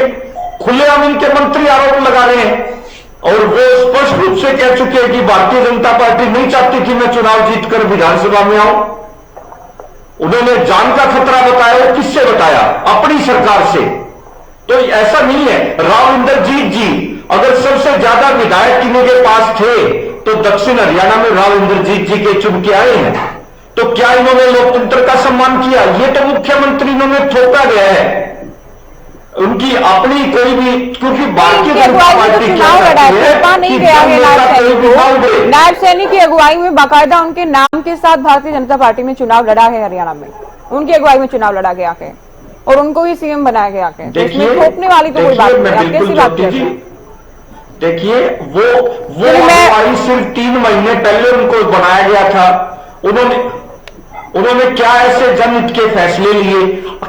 खुलेआम इनके मंत्री आरोप लगा रहे हैं और वो स्पष्ट रूप से कह चुके हैं कि भारतीय जनता पार्टी नहीं चाहती कि मैं चुनाव जीतकर विधानसभा में आऊं। उन्होंने जान का खतरा बताया, वो किससे बताया? अपनी सरकार से। तो ऐसा नहीं है। राव इंद्रजीत जी अगर सबसे ज्यादा विधायक किन्हीं के पास थे तो दक्षिण हरियाणा में राव इंद्रजीत जी के चुन के आए हैं। तो क्या इन्होंने लोकतंत्र का सम्मान किया? ये तो मुख्यमंत्री इन्होंने थोपा गया है। उनकी अपनी कोई भी, क्योंकि भारतीय जनता पार्टी नहीं गया है। नायब सैनी की अगुवाई में बाकायदा उनके नाम के साथ भारतीय जनता पार्टी ने चुनाव लड़ा है हरियाणा में, उनकी अगुवाई में चुनाव लड़ा गया है और उनको ही सीएम बनाया गया है। तो इसमें थोपने वाली तो कोई बात नहीं, आप कैसी बात कर रहे हैं? देखिए वो अगुवाई सिर्फ 3 महीने पहले उनको बनाया गया था। उन्होंने क्या ऐसे जनहित के फैसले लिए?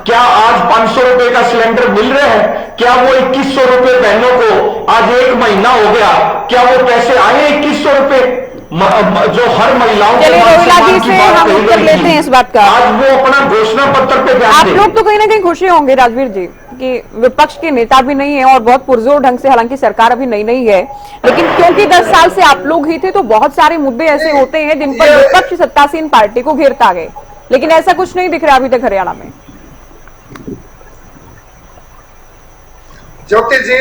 क्या आज 500 रुपए का सिलेंडर मिल रहा है? क्या वो 2100 रुपए बहनों को आज 1 महीना हो गया, क्या वो पैसे आए 2100 रुपए जो हर महिलाओं के हम उत्तर लेते हैं इस बात का। आज वो अपना घोषणा पत्र पे आप लोग तो कहीं ना कहीं खुशी होंगे राजवीर जी कि विपक्ष के नेता भी नहीं है और बहुत पुरजोर ढंग से, हालांकि सरकार अभी नई है, लेकिन क्योंकि 10 साल से आप लोग ही थे तो बहुत सारे मुद्दे ऐसे होते हैं जिन पर विपक्ष सत्तासीन पार्टी को घेरता गए, लेकिन ऐसा कुछ नहीं दिख रहा अभी तक हरियाणा में। ज्योति जी,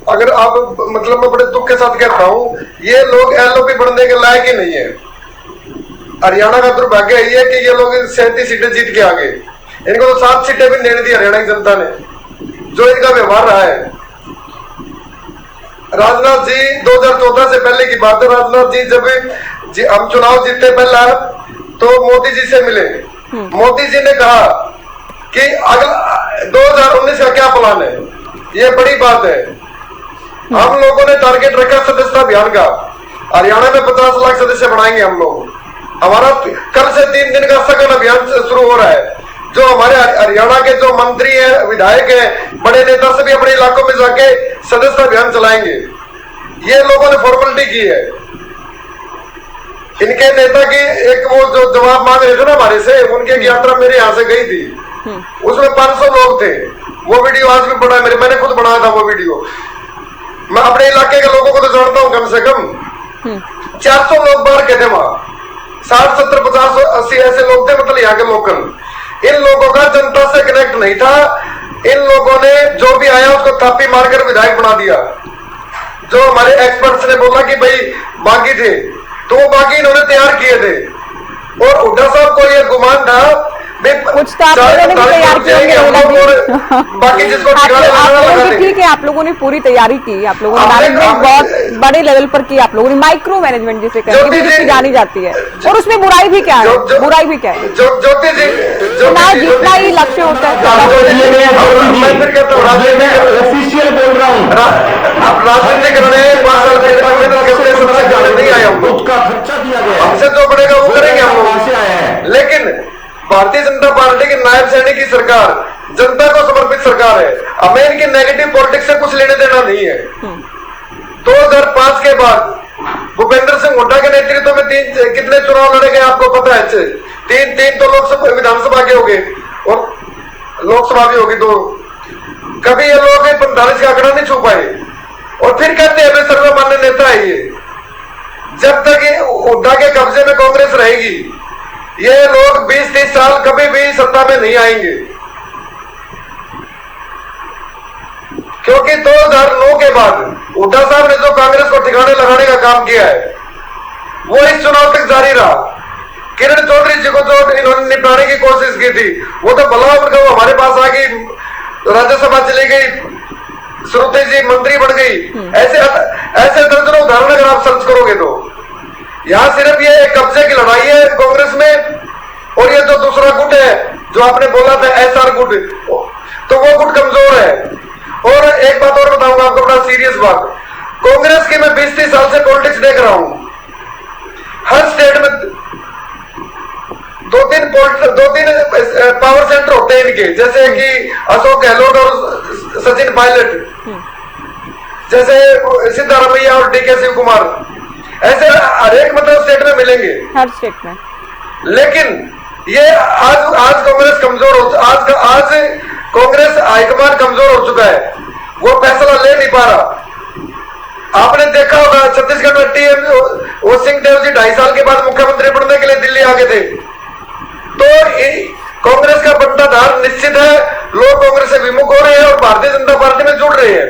अगर आप मतलब मैं बड़े दुख के साथ कहता हूं, ये लोग एलओपी बनने के लायक ही नहीं है। हरियाणा का दुर्भाग्य यही है कि ये लोग 37 सीटें जीत के आ गए। इनको तो 7 सीटें भी नहीं दी हरियाणा की जनता ने, जो इनका व्यवहार रहा है। राजनाथ जी 2014 से पहले की बात है, राजनाथ जी जब हम चुनाव जीते पहला तो मोदी जी से मिले। मोदी जी ने कहा कि अगला 2019 का क्या प्लान है, ये बड़ी बात है। हम लोगों ने टारगेट रखा सदस्यता अभियान का, हरियाणा में 50 लाख सदस्य बनाएंगे हम लोग। हमारा कल से 3 दिन का सघन अभियान शुरू हो रहा है। जो हमारे हरियाणा के जो मंत्री हैं, विधायक हैं, बड़े नेता सभी अपने इलाकों में जाके सदस्यता अभियान चलाएंगे। ये लोगों ने फॉर्मेलिटी की है। इनके नेता की एक वो जो जवाब मांग रहे थे ना हमारे से, उनकी एक यात्रा मेरे यहाँ से गई थी, उसमें 500 लोग थे। वो वीडियो आज भी पड़ा है मेरे, मैंने खुद बनाया था वो वीडियो। मैं अपने इलाके के लोगों को तो जानता हूँ, कम से कम 400 लोग बाहर के थे वहां, 60, 70, 50, 80 ऐसे लोग थे, मतलब यहाँ के लोकल। इन लोगों का जनता से कनेक्ट नहीं था। इन लोगों ने जो भी आया उसको थापी मारकर विधायक बना दिया। जो हमारे एक्सपर्ट्स ने बोला कि भाई बागी थे, तो वो बागी इन्होंने तैयार किए थे। और हुड्डा साहब को ये गुमान था कुछ तो आप लोगों ने भी तैयार किए होंगे, बाकी जिसको ठिकाना ठीक है, आप लोगों ने पूरी तैयारी की, आप लोगों ने मैनेजमेंट बहुत बड़े लेवल पर की, आप लोगों ने माइक्रो मैनेजमेंट जिसे कहते हैं जानी जाती है। और उसमें बुराई भी क्या है, बुराई भी क्या है, ज्योति जी चुनाव जीतना ही लक्ष्य होता है। ऑफिशियल बोल रहा हूँ, अब राजनीतिक नहीं आया, हमसे जो बढ़ेगा वो करेंगे हम लोग। लेकिन भारतीय जनता पार्टी की नायब सैनिक की सरकार जनता को समर्पित सरकार है। हमें इनकी नेगेटिव पॉलिटिक्स से कुछ लेने देना नहीं है। 2005 के बाद भूपेंद्र सिंह हुड्डा के नेतृत्व में कितने चुनाव लड़े गए आपको पता है? तीन तो लोकसभा विधानसभा के हो गए और लोकसभा भी होगी। तो कभी ये लोग 45 का आंकड़ा नहीं छू पाए और फिर कहते हैं सर्वमान्य नेता है ये। जब तक हुड्डा के कब्जे में कांग्रेस रहेगी, ये लोग 20-30 साल कभी भी सत्ता में नहीं आएंगे, क्योंकि 2009 के बाद हुड्डा साहब ने जो कांग्रेस को ठिकाने लगाने का काम किया है वो इस चुनाव तक जारी रहा। किरण चौधरी जी को जो इन्होंने निपटाने की कोशिश की थी वो तो भला उनका वो हमारे पास आ गई, राज्यसभा चली गई, श्रुति जी मंत्री बन गई। ऐसे दर्जनों उदाहरण अगर आप सर्च करोगे तो यहाँ सिर्फ ये एक कब्जे की लड़ाई है कांग्रेस में। और ये जो दूसरा गुट है जो आपने बोला था एसआर गुट, तो वो गुट कमजोर है। और एक बात और बताऊंगा आपको, बड़ा सीरियस बात, कांग्रेस की मैं 20-30 साल से पॉलिटिक्स देख रहा हूं। हर स्टेट में दो तीन पावर सेंटर होते हैं इनके, जैसे कि अशोक गहलोत और सचिन पायलट, जैसे सिद्धारमैया और डीके शिव कुमार, ऐसे हर एक मतलब स्टेट में मिलेंगे, हर स्टेट में। लेकिन ये आज कांग्रेस कमजोर हो, आज कांग्रेस हाईकमान कमजोर हो चुका है, वो फैसला ले नहीं पा रहा। आपने देखा होगा छत्तीसगढ़ में टीएम वो सिंह देव जी 2.5 साल के बाद मुख्यमंत्री बनने के लिए दिल्ली आ गए थे। तो कांग्रेस का बंटाधार निश्चित है, लोग कांग्रेस से विमुख हो रहे हैं और भारतीय जनता पार्टी में जुड़ रहे हैं।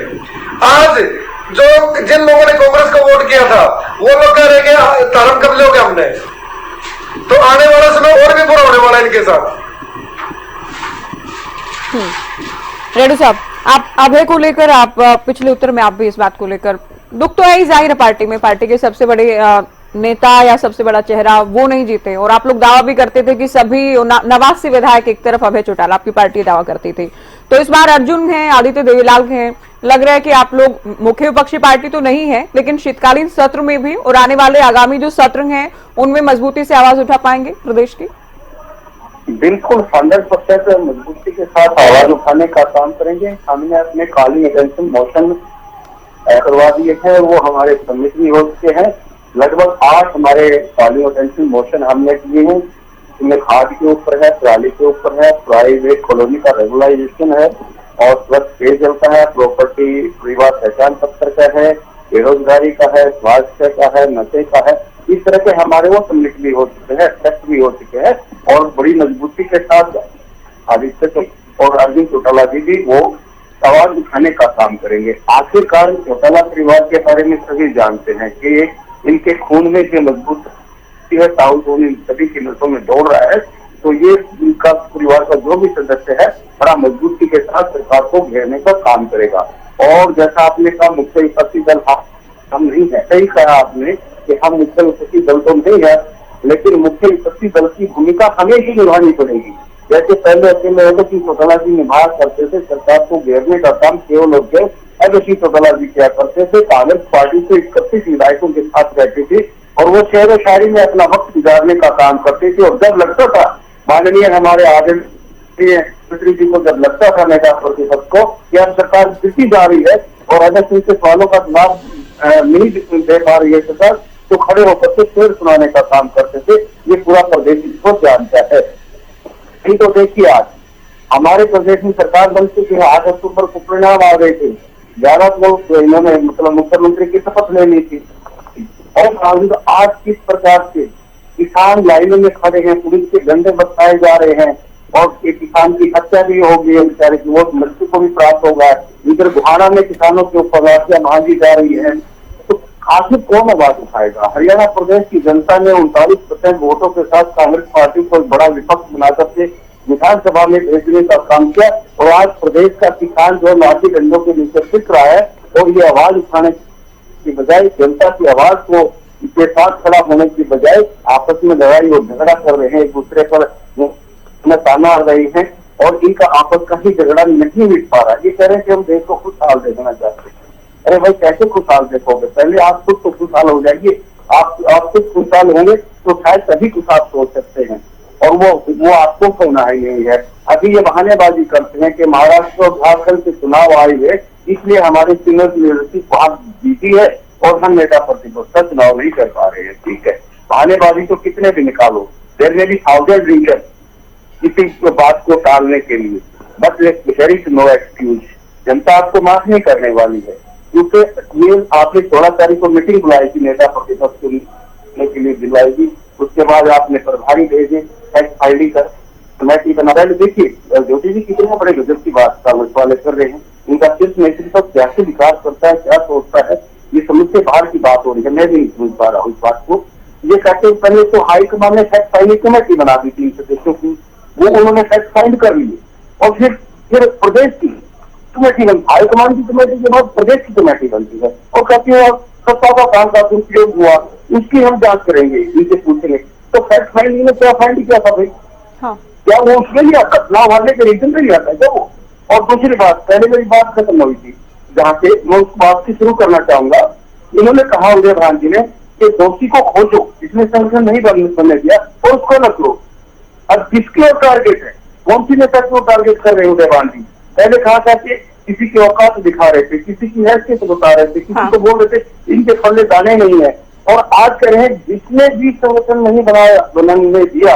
आज जिन लोगों ने कांग्रेस को वोट किया था वो लोग कह रहे हैं धर्म कब लोगे हमने, तो आने वाला समय और भी बुरा होने वाला है इनके साथ। रेड्डी साहब, आप अभय को लेकर, आप पिछले उत्तर में आप भी इस बात को लेकर, दुख तो है ही जाहिर है पार्टी में, पार्टी के सबसे बड़े नेता या सबसे बड़ा चेहरा वो नहीं जीते, और आप लोग दावा भी करते थे कि सभी 89 विधायक एक तरफ, अभय चौटाला आपकी पार्टी दावा करती थी। तो इस बार अर्जुन है, आदित्य देवीलाल हैं, लग रहा है कि आप लोग मुख्य विपक्षी पार्टी तो नहीं है लेकिन शीतकालीन सत्र में भी और आने वाले आगामी जो सत्र हैं उनमें मजबूती से आवाज उठा पाएंगे प्रदेश की? बिल्कुल 100% मजबूती के साथ आवाज उठाने का काम करेंगे। हमने अपने कॉलिंग अटेंशन मोशन करवा दिए हैं, वो हमारे सबमिट भी हो चुके हैं। लगभग 8 हमारे कॉलिंग अटेंशन मोशन हमने किए हैं, इनमें खाद के ऊपर है, पराली के ऊपर है, प्राइवेट कॉलोनी का रेगुलाइजेशन है और स्वच्छ पेयजल का है, प्रॉपर्टी परिवार पहचान पत्र का है, बेरोजगारी का है, स्वास्थ्य का है, नशे का है। इस तरह के हमारे वो सबमिट भी हो चुके हैं, टेस्ट भी हो चुके हैं और बड़ी मजबूती के साथ आदित्य और अर्जुन चौटाला जी भी वो आवाज उठाने का काम करेंगे। आखिरकार चौटाला परिवार के बारे में सभी जानते हैं कि इनके खून में जो मजबूत है, ताऊ सभी की नसों में दौड़ रहा है, तो ये उनका परिवार का जो भी सदस्य है बड़ा मजबूती के साथ सरकार को घेरने का काम करेगा। और जैसा आपने कहा मुख्य विपक्षी दल हम नहीं है, सही कहा आपने कि हम मुख्य विपक्षी दल तो नहीं है, लेकिन मुख्य विपक्षी दल की भूमिका हमें ही निभानी पड़ेगी। जैसे पहले अखिलेश चौटाला जी निभा करते थे, सरकार को घेरने का काम केवल और केवल अखिलेश चौटाला जी किया करते थे। कांग्रेस पार्टी से 31 विधायकों के साथ रहते थे और वो शहर शायरी में अपना वक्त गुजारने का काम करते थे। और जब लगता था माननीय हमारे आदरणीय मंत्री जी को, जब लगता था नेता प्रतिपक्ष को कि अब सरकार गिरती जा रही है और अगर इनके सवालों का जवाब नहीं दे पा रही है सरकार, तो खड़े होकर के शेर सुनाने का काम करते थे। ये पूरा प्रदेश इसको जानता है। नहीं तो देखिए आज हमारे प्रदेश में सरकार बन चुकी है। 8 अक्टूबर को परिणाम आ गए थे, 11 लोग इन्होंने मतलब मुख्यमंत्री की शपथ ले ली थी। और आज किस प्रकार से किसान लाइनों में खड़े हैं, पुलिस के डंडे बताए जा रहे हैं और किसान की हत्या भी हो गई है, बेचारे की वो मृत्यु को भी प्राप्त होगा। इधर गुहाना में किसानों के ऊपर हत्या मांगी जा रही है, तो आखिर कौन आवाज उठाएगा? हरियाणा प्रदेश की जनता ने 39% वोटों के साथ कांग्रेस पार्टी को बड़ा विपक्ष बनाकर के विधानसभा में भेजने का काम किया और आज प्रदेश का किसान जो लाठी डंडों के नीचे टिक रहा है और ये आवाज उठाने की बजाय, जनता की आवाज को के साथ खड़ा होने की बजाय आपस में लड़ाई और झगड़ा कर रहे हैं, एक दूसरे पर ताना आ रही है और इनका आपस का ही झगड़ा नहीं मिट पा रहा। ये कह रहे हैं कि हम देश को खुशहाल देखना चाहते हैं। अरे भाई कैसे खुशहाल देखोगे? पहले आप खुद तो खुशहाल हो जाइए। आप खुद खुशहाल होंगे तो शायद तभी कुछ आप सोच सकते हैं, और वो आपको होना ही नहीं है। अभी ये बहानेबाजी करते हैं कि महाराष्ट्र और झारखंड के चुनाव आए हुए इसलिए हमारी सीनियर लीडरशिप वहां जीती है और हम नेता प्रतिपक्ष का चुनाव नहीं कर पा रहे हैं। ठीक है, बहानेबाजी तो कितने भी निकालो, देयर में भी 1000 रीजन किसी बात को टालने के लिए, but there is no excuse. जनता आपको माफ नहीं करने वाली है, क्योंकि ये आपने 16 तारीख को मीटिंग बुलाई थी नेता प्रतिपक्ष के लिए दिलवाई थी। उसके बाद आपने प्रभारी भेजे, फैक्ट फाइलिंग कर कमेटी बना रहे। देखिए ज्योति जी कितने बड़े गजब की बात कांग्रेस वाले कर रहे हैं। इनका सिर्फ नेतृत्व कैसे विकास करता है, क्या सोचता है, ये समझ से बाहर की बात हो रही है। मैं भी नहीं समझ पा रहा हूँ इस बात को। ये कहते हैं पहले तो हाईकमान ने फैक्ट फाइलिंग कमेटी बना दी 3 सदस्यों की, वो उन्होंने फैक्ट फाइंड कर लिए और फिर प्रदेश की कमेटी बनती, हाईकमान की कमेटी के बाद प्रदेश की कमेटी बनती है और कहती है सत्ता का काम का दुरुपयोग हुआ, उसकी हम जांच करेंगे, इनसे पूछेंगे। तो फैक्ट फाइंडिंग में क्या फाइंड किया था भाई? हाँ। क्या वो उसमें नहीं आता? चुनाव हारने के रीजन में नहीं आता है क्या वो? और दूसरी बात, पहले मेरी बात खत्म हुई थी जहाँ से मैं उस बात से शुरू करना चाहूंगा। इन्होंने कहा उदय भान जी ने कि दोषी को खोजो, जिसने संगठन नहीं बनने दिया और उसको न करो। अब किसकी और टारगेट है? कौन सी नेता को टारगेट कर रहे हैं उदय भान जी? पहले कहा था कि किसी की औकात दिखा रहे थे, किसी की हैसियत बता रहे थे, किसी को बोल रहे थे इनके फल्ले दाने नहीं है, और आज कह रहे हैं जिसने भी संगठन नहीं बनने दिया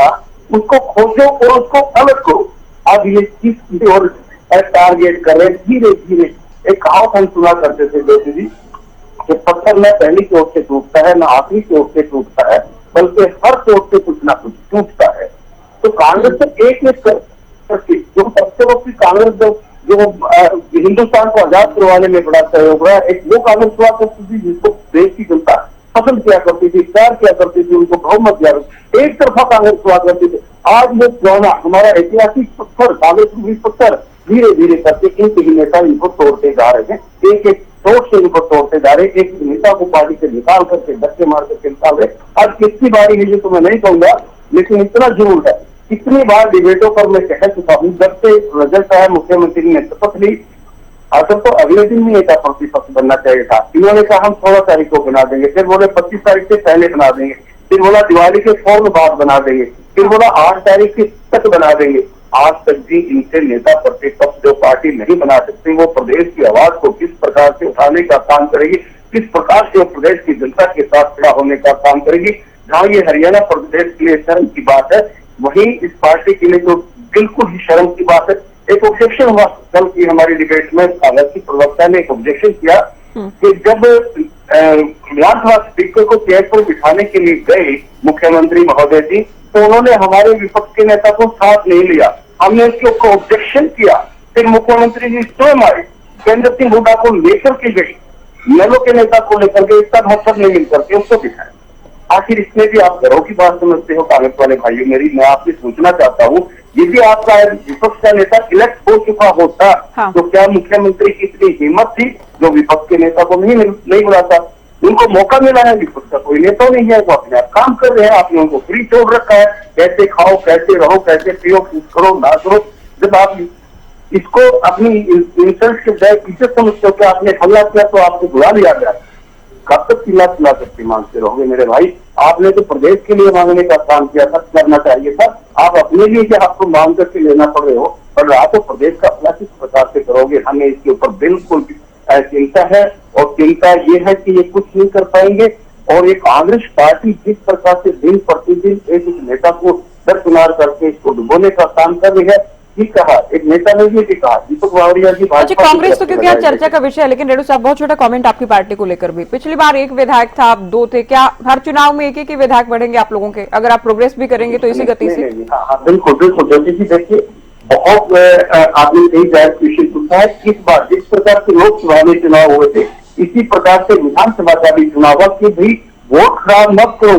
उसको खोजो और उसको अलग करो। अब ये किस और टारगेट कर रहे हैं? धीरे धीरे एक कहावत हम सुना करते थे ज्योति जी कि पत्थर न पहली चोट से टूटता है, न आखिरी चोट से टूटता है, बल्कि हर चोट से कुछ ना कुछ टूटता है। तो कांग्रेस से एक करके जो सबसे वक्त कांग्रेस जो हिंदुस्तान को आजाद करवाने में बड़ा सहयोग रहा है, एक वो कांग्रेस हुआ करती थी जिसको देश की जनता पसंद किया करती थी, प्यार किया करती थी, उनको बहुमत दिया, एक तरफा कांग्रेस हुआ करती थी। आज वो पुराना हमारा ऐतिहासिक पत्थर, कांग्रेस पत्थर धीरे धीरे करके इनके ही नेता इनको तोड़ते जा रहे हैं, एक एक चोट से इनको तोड़ते जा रहे हैं, एक नेता को पार्टी से निकाल करके धक्के मार करके निकाल रहे। आज किसकी बारी है ये तो मैं नहीं कहूंगा, लेकिन इतना जरूर है, कितनी बार डिबेटों पर मैं कह चुका हूँ, जब से रिजल्ट आया मुख्यमंत्री ने शपथ ली, असल तो अगले दिन ही नेता प्रतिपक्ष बनना चाहिए था। इन्होंने कहा हम 16 तारीख को बना देंगे, फिर बोले 25 तारीख से पहले बना देंगे, फिर बोला दिवाली के फौरन बाद बना देंगे, फिर बोला 8 तारीख के तक बना देंगे। आज तक भी इनसे नेता प्रतिपक्ष जो पार्टी नहीं बना सकती, वो प्रदेश की आवाज को किस प्रकार से उठाने का काम करेगी, किस प्रकार से प्रदेश की जनता के साथ खड़ा होने का काम करेगी। जहाँ ये हरियाणा प्रदेश के लिए शर्म की बात है, वहीं इस पार्टी के लिए तो बिल्कुल ही शर्म की बात है। एक ऑब्जेक्शन हुआ कल की हमारी डिबेट में, कांग्रेस की प्रवक्ता ने एक ऑब्जेक्शन किया कि जब विधानसभा स्पीकर को चेयर पर बिठाने के लिए गए मुख्यमंत्री महोदय जी, तो उन्होंने हमारे विपक्ष के नेता को साथ नहीं लिया। हमने उसके ऊपर ऑब्जेक्शन किया, फिर मुख्यमंत्री जी स्वयं आए, केंद्र सिंह हुड्डा को लेकर के गए, नलों के नेता को लेकर के, तब हम सब ने मिलकर के उसको दिखाया। आखिर इसमें भी आप घरों की बात समझते हो कांग्रेस वाले भाइयों मेरी। मैं आपसे पूछना चाहता हूँ, यदि आपका विपक्ष का नेता इलेक्ट हो चुका होता तो क्या मुख्यमंत्री की इतनी हिम्मत थी जो विपक्ष के नेता को नहीं बुलाता? उनको मौका मिला है, विपक्ष का कोई नेता नहीं है, वो अपने आप काम कर रहे हैं, आपने उनको फ्री छोड़ रखा है, कैसे खाओ, कैसे रहो, कैसे पियो, करो ना करो। जब आप इसको अपनी इंसल्ट के बजाय इज्जत समझते हो कि आपने हमला किया तो आपको बुला लिया गया, कब तक चिल्ला चिल्ला करके मांगते रहोगे मेरे भाई? आपने तो प्रदेश के लिए मांगने का काम किया था, करना चाहिए था। आप अपने लिए क्या आपको मांग करके लेना पड़ रहे हो, और आप तो प्रदेश का अपना किस प्रकार से करोगे? हमें इसके ऊपर बिल्कुल चिंता है, और चिंता ये है कि ये कुछ नहीं कर पाएंगे। और ये कांग्रेस पार्टी जिस प्रकार से दिन प्रतिदिन एक नेता को दरकिनार करके इसको डुबोने का काम कर रही है, ठीक कहा एक नेता ने भी कहा, दीपक बावरिया जी अच्छा, कांग्रेस तो क्योंकि आज चर्चा का विषय है, लेकिन रेड्डी साहब बहुत छोटा कमेंट आपकी पार्टी को लेकर भी। पिछली बार एक विधायक था, अब 2 थे, क्या हर चुनाव में एक ही विधायक बढ़ेंगे आप लोगों के? अगर आप प्रोग्रेस भी करेंगे तो इसी गति से? हाँ बिल्कुल बिल्कुल। ज्योति जी देखिए, बहुत आपने कई जायज क्वेश्चन पूछा है। इस बार जिस प्रकार से लोकसभा में चुनाव हुए थे, इसी प्रकार से विधानसभा का भी चुनाव की भी वोट खराब मत करो।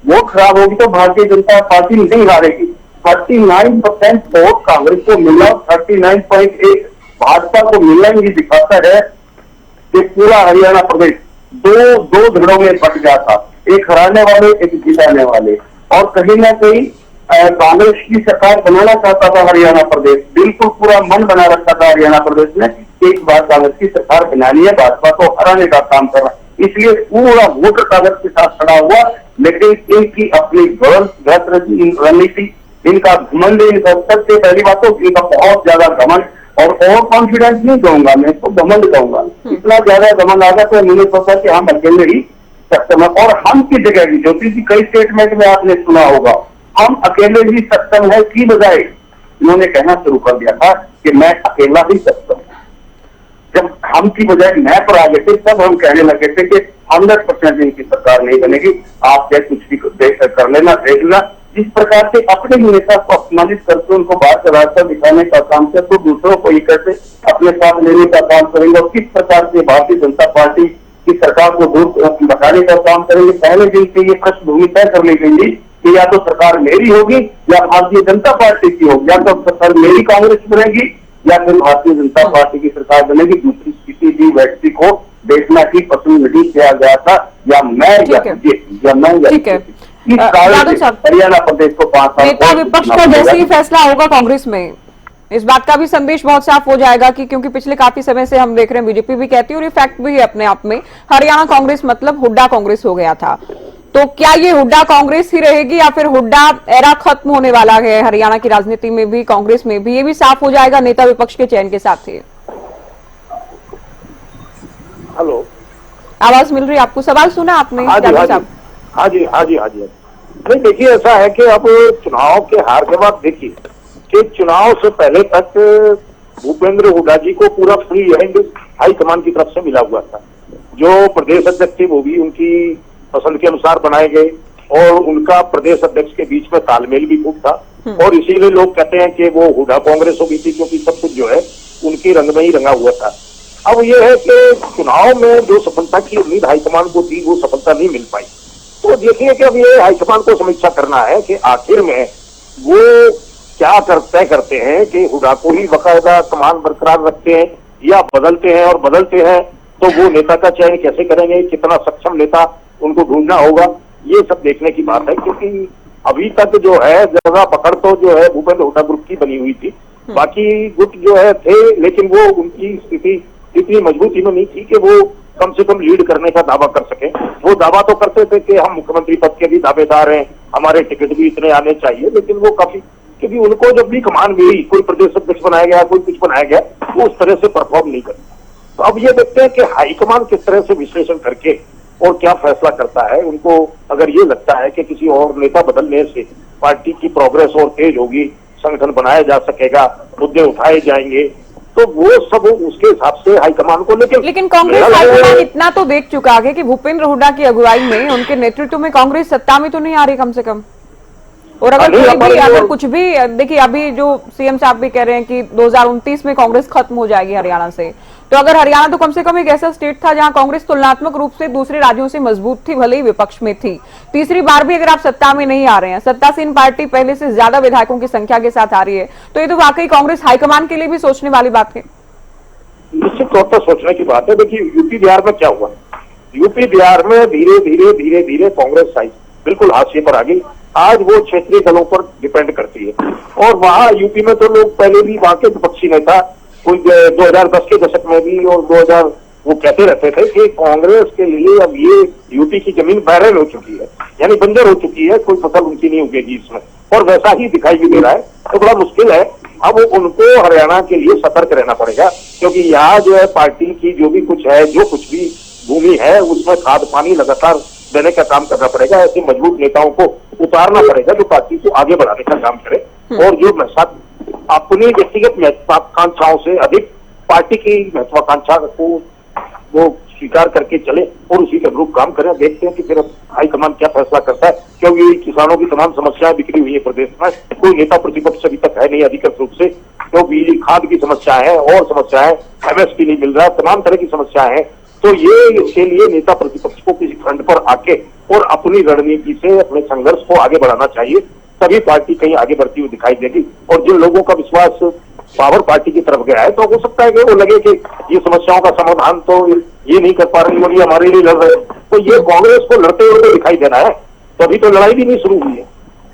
वोट खराब होगी तो भारतीय जनता पार्टी नहीं हारेगी। 39% वोट कांग्रेस को मिला, 39.8 भाजपा को मिलना ही दिखाता है कि पूरा हरियाणा प्रदेश दो धड़ों में बट गया था, एक हराने वाले एक जिताने वाले। और कहीं ना कहीं कांग्रेस की सरकार बनाना चाहता था हरियाणा प्रदेश, बिल्कुल पूरा मन बना रखा था हरियाणा प्रदेश में, एक बार कांग्रेस की सरकार बनानी है, भाजपा को हराने का काम कर रहा है, इसलिए पूरा वोट कांग्रेस के साथ खड़ा हुआ। लेकिन इनकी अपनी गलत रणनीति, इनका घमंड, इनका सबसे पहली बात तो इनका बहुत ज्यादा घमंड, और ओवर कॉन्फिडेंस नहीं कहूंगा मैं इसको, घमंड कहूंगा। इतना ज्यादा घमंड आ गया तो उन्होंने सोचा कि हम अकेले ही सक्षम है। और हम की जगह भी ज्योति जी कई स्टेटमेंट में आपने सुना होगा, हम अकेले ही सक्षम है की बजाय इन्होंने कहना शुरू कर दिया था कि मैं अकेला ही सक्षम हूं। जब हम की बजाय मैं पर आ गए थे तब हम कहने लगे थे कि 100% इनकी सरकार नहीं बनेगी, आप चाहे कुछ भी कर लेना, देख लेना। जिस प्रकार से अपने ही नेता को अपमानित करके उनको बाहर का रास्ता दिखाने का काम किया, तो दूसरों को ये कैसे अपने साथ लेने का काम करेंगे, और किस प्रकार से भारतीय जनता पार्टी की सरकार को दूर भगाने का काम करेंगे। पहले दिन से ये पृष्ठभूमि तय कर ली गई थी कि या तो सरकार मेरी होगी या भारतीय जनता पार्टी की होगी, या तो सरकार मेरी कांग्रेस बनेगी या फिर भारतीय जनता पार्टी की सरकार बनेगी। दूसरी किसी भी व्यक्ति को देखना ही पसंद नहीं किया गया था, या मैं या मैं हरियाणा प्रदेश को 5 साल नेता विपक्ष का जैसे ही फैसला होगा कांग्रेस में, इस बात का भी संदेश बहुत साफ हो जाएगा कि क्योंकि पिछले काफी समय से हम देख रहे हैं बीजेपी भी कहती है, और ये फैक्ट भी है अपने आप में, हरियाणा कांग्रेस मतलब हुड्डा कांग्रेस हो गया था। तो क्या ये हुड्डा कांग्रेस ही रहेगी या फिर हुड्डा एरा खत्म होने वाला है हरियाणा की राजनीति में भी, कांग्रेस में भी? ये भी साफ हो जाएगा नेता विपक्ष के चयन के साथ ही। हेलो, आवाज मिल रही है आपको? सवाल सुना आपने? हाँ जी। नहीं देखिए, ऐसा है कि अब चुनाव के हार के बाद देखिए कि चुनाव से पहले तक भूपेंद्र हुड्डा जी को पूरा फ्री हैंड हाईकमान की तरफ से मिला हुआ था। जो प्रदेश अध्यक्ष थे वो भी उनकी पसंद के अनुसार बनाए गए, और उनका प्रदेश अध्यक्ष के बीच में तालमेल भी खूब था, और इसीलिए लोग कहते हैं कि वो हुड्डा कांग्रेस हो गई थी, क्योंकि सब कुछ जो है उनकी रंग में ही रंगा हुआ था। अब ये है कि चुनाव में जो सफलता की उम्मीद हाईकमान को थी वो सफलता नहीं मिल पाई। तो देखिए कि अब ये हाईकमान को समीक्षा करना है कि आखिर में वो क्या तय करते हैं कि हुड्डा को ही बाकायदा कमान बरकरार रखते हैं या बदलते हैं, और बदलते हैं तो वो नेता का चयन कैसे करेंगे, कितना सक्षम नेता उनको ढूंढना होगा, ये सब देखने की बात है। क्योंकि अभी तक जो है जगह पकड़ तो जो है भूपेंद्र हुड्डा ग्रुप की बनी हुई थी, बाकी गुट जो है थे, लेकिन वो उनकी स्थिति इतनी मजबूती में नहीं थी कि वो कम से कम लीड करने का दावा कर सके। वो दावा तो करते थे कि हम मुख्यमंत्री पद के भी दावेदार हैं, हमारे टिकट भी इतने आने चाहिए, लेकिन वो काफी, क्योंकि उनको जब भी कमान मिली, कोई प्रदेश अध्यक्ष बनाया गया, कोई कुछ बनाया गया, वो उस तरह से परफॉर्म नहीं करता। तो अब ये देखते हैं कि हाईकमान किस तरह से विश्लेषण करके और क्या फैसला करता है। उनको अगर ये लगता है कि किसी और नेता बदलने से पार्टी की प्रोग्रेस और तेज होगी, संगठन बनाया जा सकेगा, मुद्दे उठाए जाएंगे, तो वो सब उसके हिसाब से हाईकमान को। लेकिन कांग्रेस हाईकमान इतना तो देख चुका है कि भूपेंद्र हुड्डा की अगुवाई में, उनके नेतृत्व में कांग्रेस सत्ता में तो नहीं आ रही कम से कम। और अगर नहीं, कोई भी हमारे अगर जो- कुछ भी देखिए, अभी जो सीएम साहब भी कह रहे हैं कि 2029 में कांग्रेस खत्म हो जाएगी हरियाणा से, तो अगर हरियाणा तो कम से कम एक ऐसा स्टेट था जहां कांग्रेस तुलनात्मक रूप से दूसरे राज्यों से मजबूत थी, भले ही विपक्ष में थी। तीसरी बार भी अगर आप सत्ता में नहीं आ रहे हैं, सत्तासीन पार्टी पहले से ज्यादा विधायकों की संख्या के साथ आ रही है, तो ये तो वाकई कांग्रेस हाईकमान के लिए भी सोचने वाली बात है। निश्चित तौर पर सोचने की बात है। देखिए यूपी बिहार में क्या हुआ, यूपी बिहार में धीरे धीरे कांग्रेस आई, बिल्कुल हाशिए पर आ गई। आज वो क्षेत्रीय दलों पर डिपेंड करती है, और वहां यूपी में तो लोग पहले भी वहां के विपक्षी नेता कोई 2010 के दशक में भी और 2000 वो कहते रहते थे कि कांग्रेस के लिए अब ये यूपी की जमीन बैरन हो चुकी है, यानी बंजर हो चुकी है, कोई फसल उनकी नहीं उगेगी इसमें, और वैसा ही दिखाई भी दे रहा है। तो बड़ा मुश्किल है, अब उनको हरियाणा के लिए सतर्क रहना पड़ेगा, क्योंकि यहाँ जो है पार्टी की जो भी कुछ है, जो कुछ भी भूमि है, उसमें खाद पानी लगातार देने का काम करना पड़ेगा। ऐसे मजबूत नेताओं को उतारना पड़ेगा जो पार्टी को आगे बढ़ाने का काम करे, और जो अपनी व्यक्तिगत महत्वाकांक्षाओं से अधिक पार्टी की महत्वाकांक्षा को वो स्वीकार करके चले और उसी के अनुरूप काम करें। देखते हैं कि फिर हाईकमान क्या फैसला करता है, क्योंकि किसानों की तमाम समस्याएं बिखरी हुई है प्रदेश में, कोई नेता प्रतिपक्ष अभी तक है नहीं अधिकृत रूप से, क्योंकि खाद की समस्या है और समस्याएं, एमएसपी नहीं मिल रहा, तमाम तरह की समस्याएं हैं। तो ये इसके लिए नेता प्रतिपक्ष को किसी फ्रंट पर आके और अपनी रणनीति से अपने संघर्ष को आगे बढ़ाना चाहिए, तभी पार्टी कहीं आगे बढ़ती हुई दिखाई देगी। और जिन लोगों का विश्वास पावर पार्टी की तरफ गया है, तो हो सकता है कि वो लगे कि ये समस्याओं का समाधान तो ये नहीं कर पा रही और ये हमारे लिए लड़ रहे हैं, तो ये कांग्रेस को लड़ते हुए तो दिखाई देना है। तो अभी तो लड़ाई भी नहीं शुरू हुई है,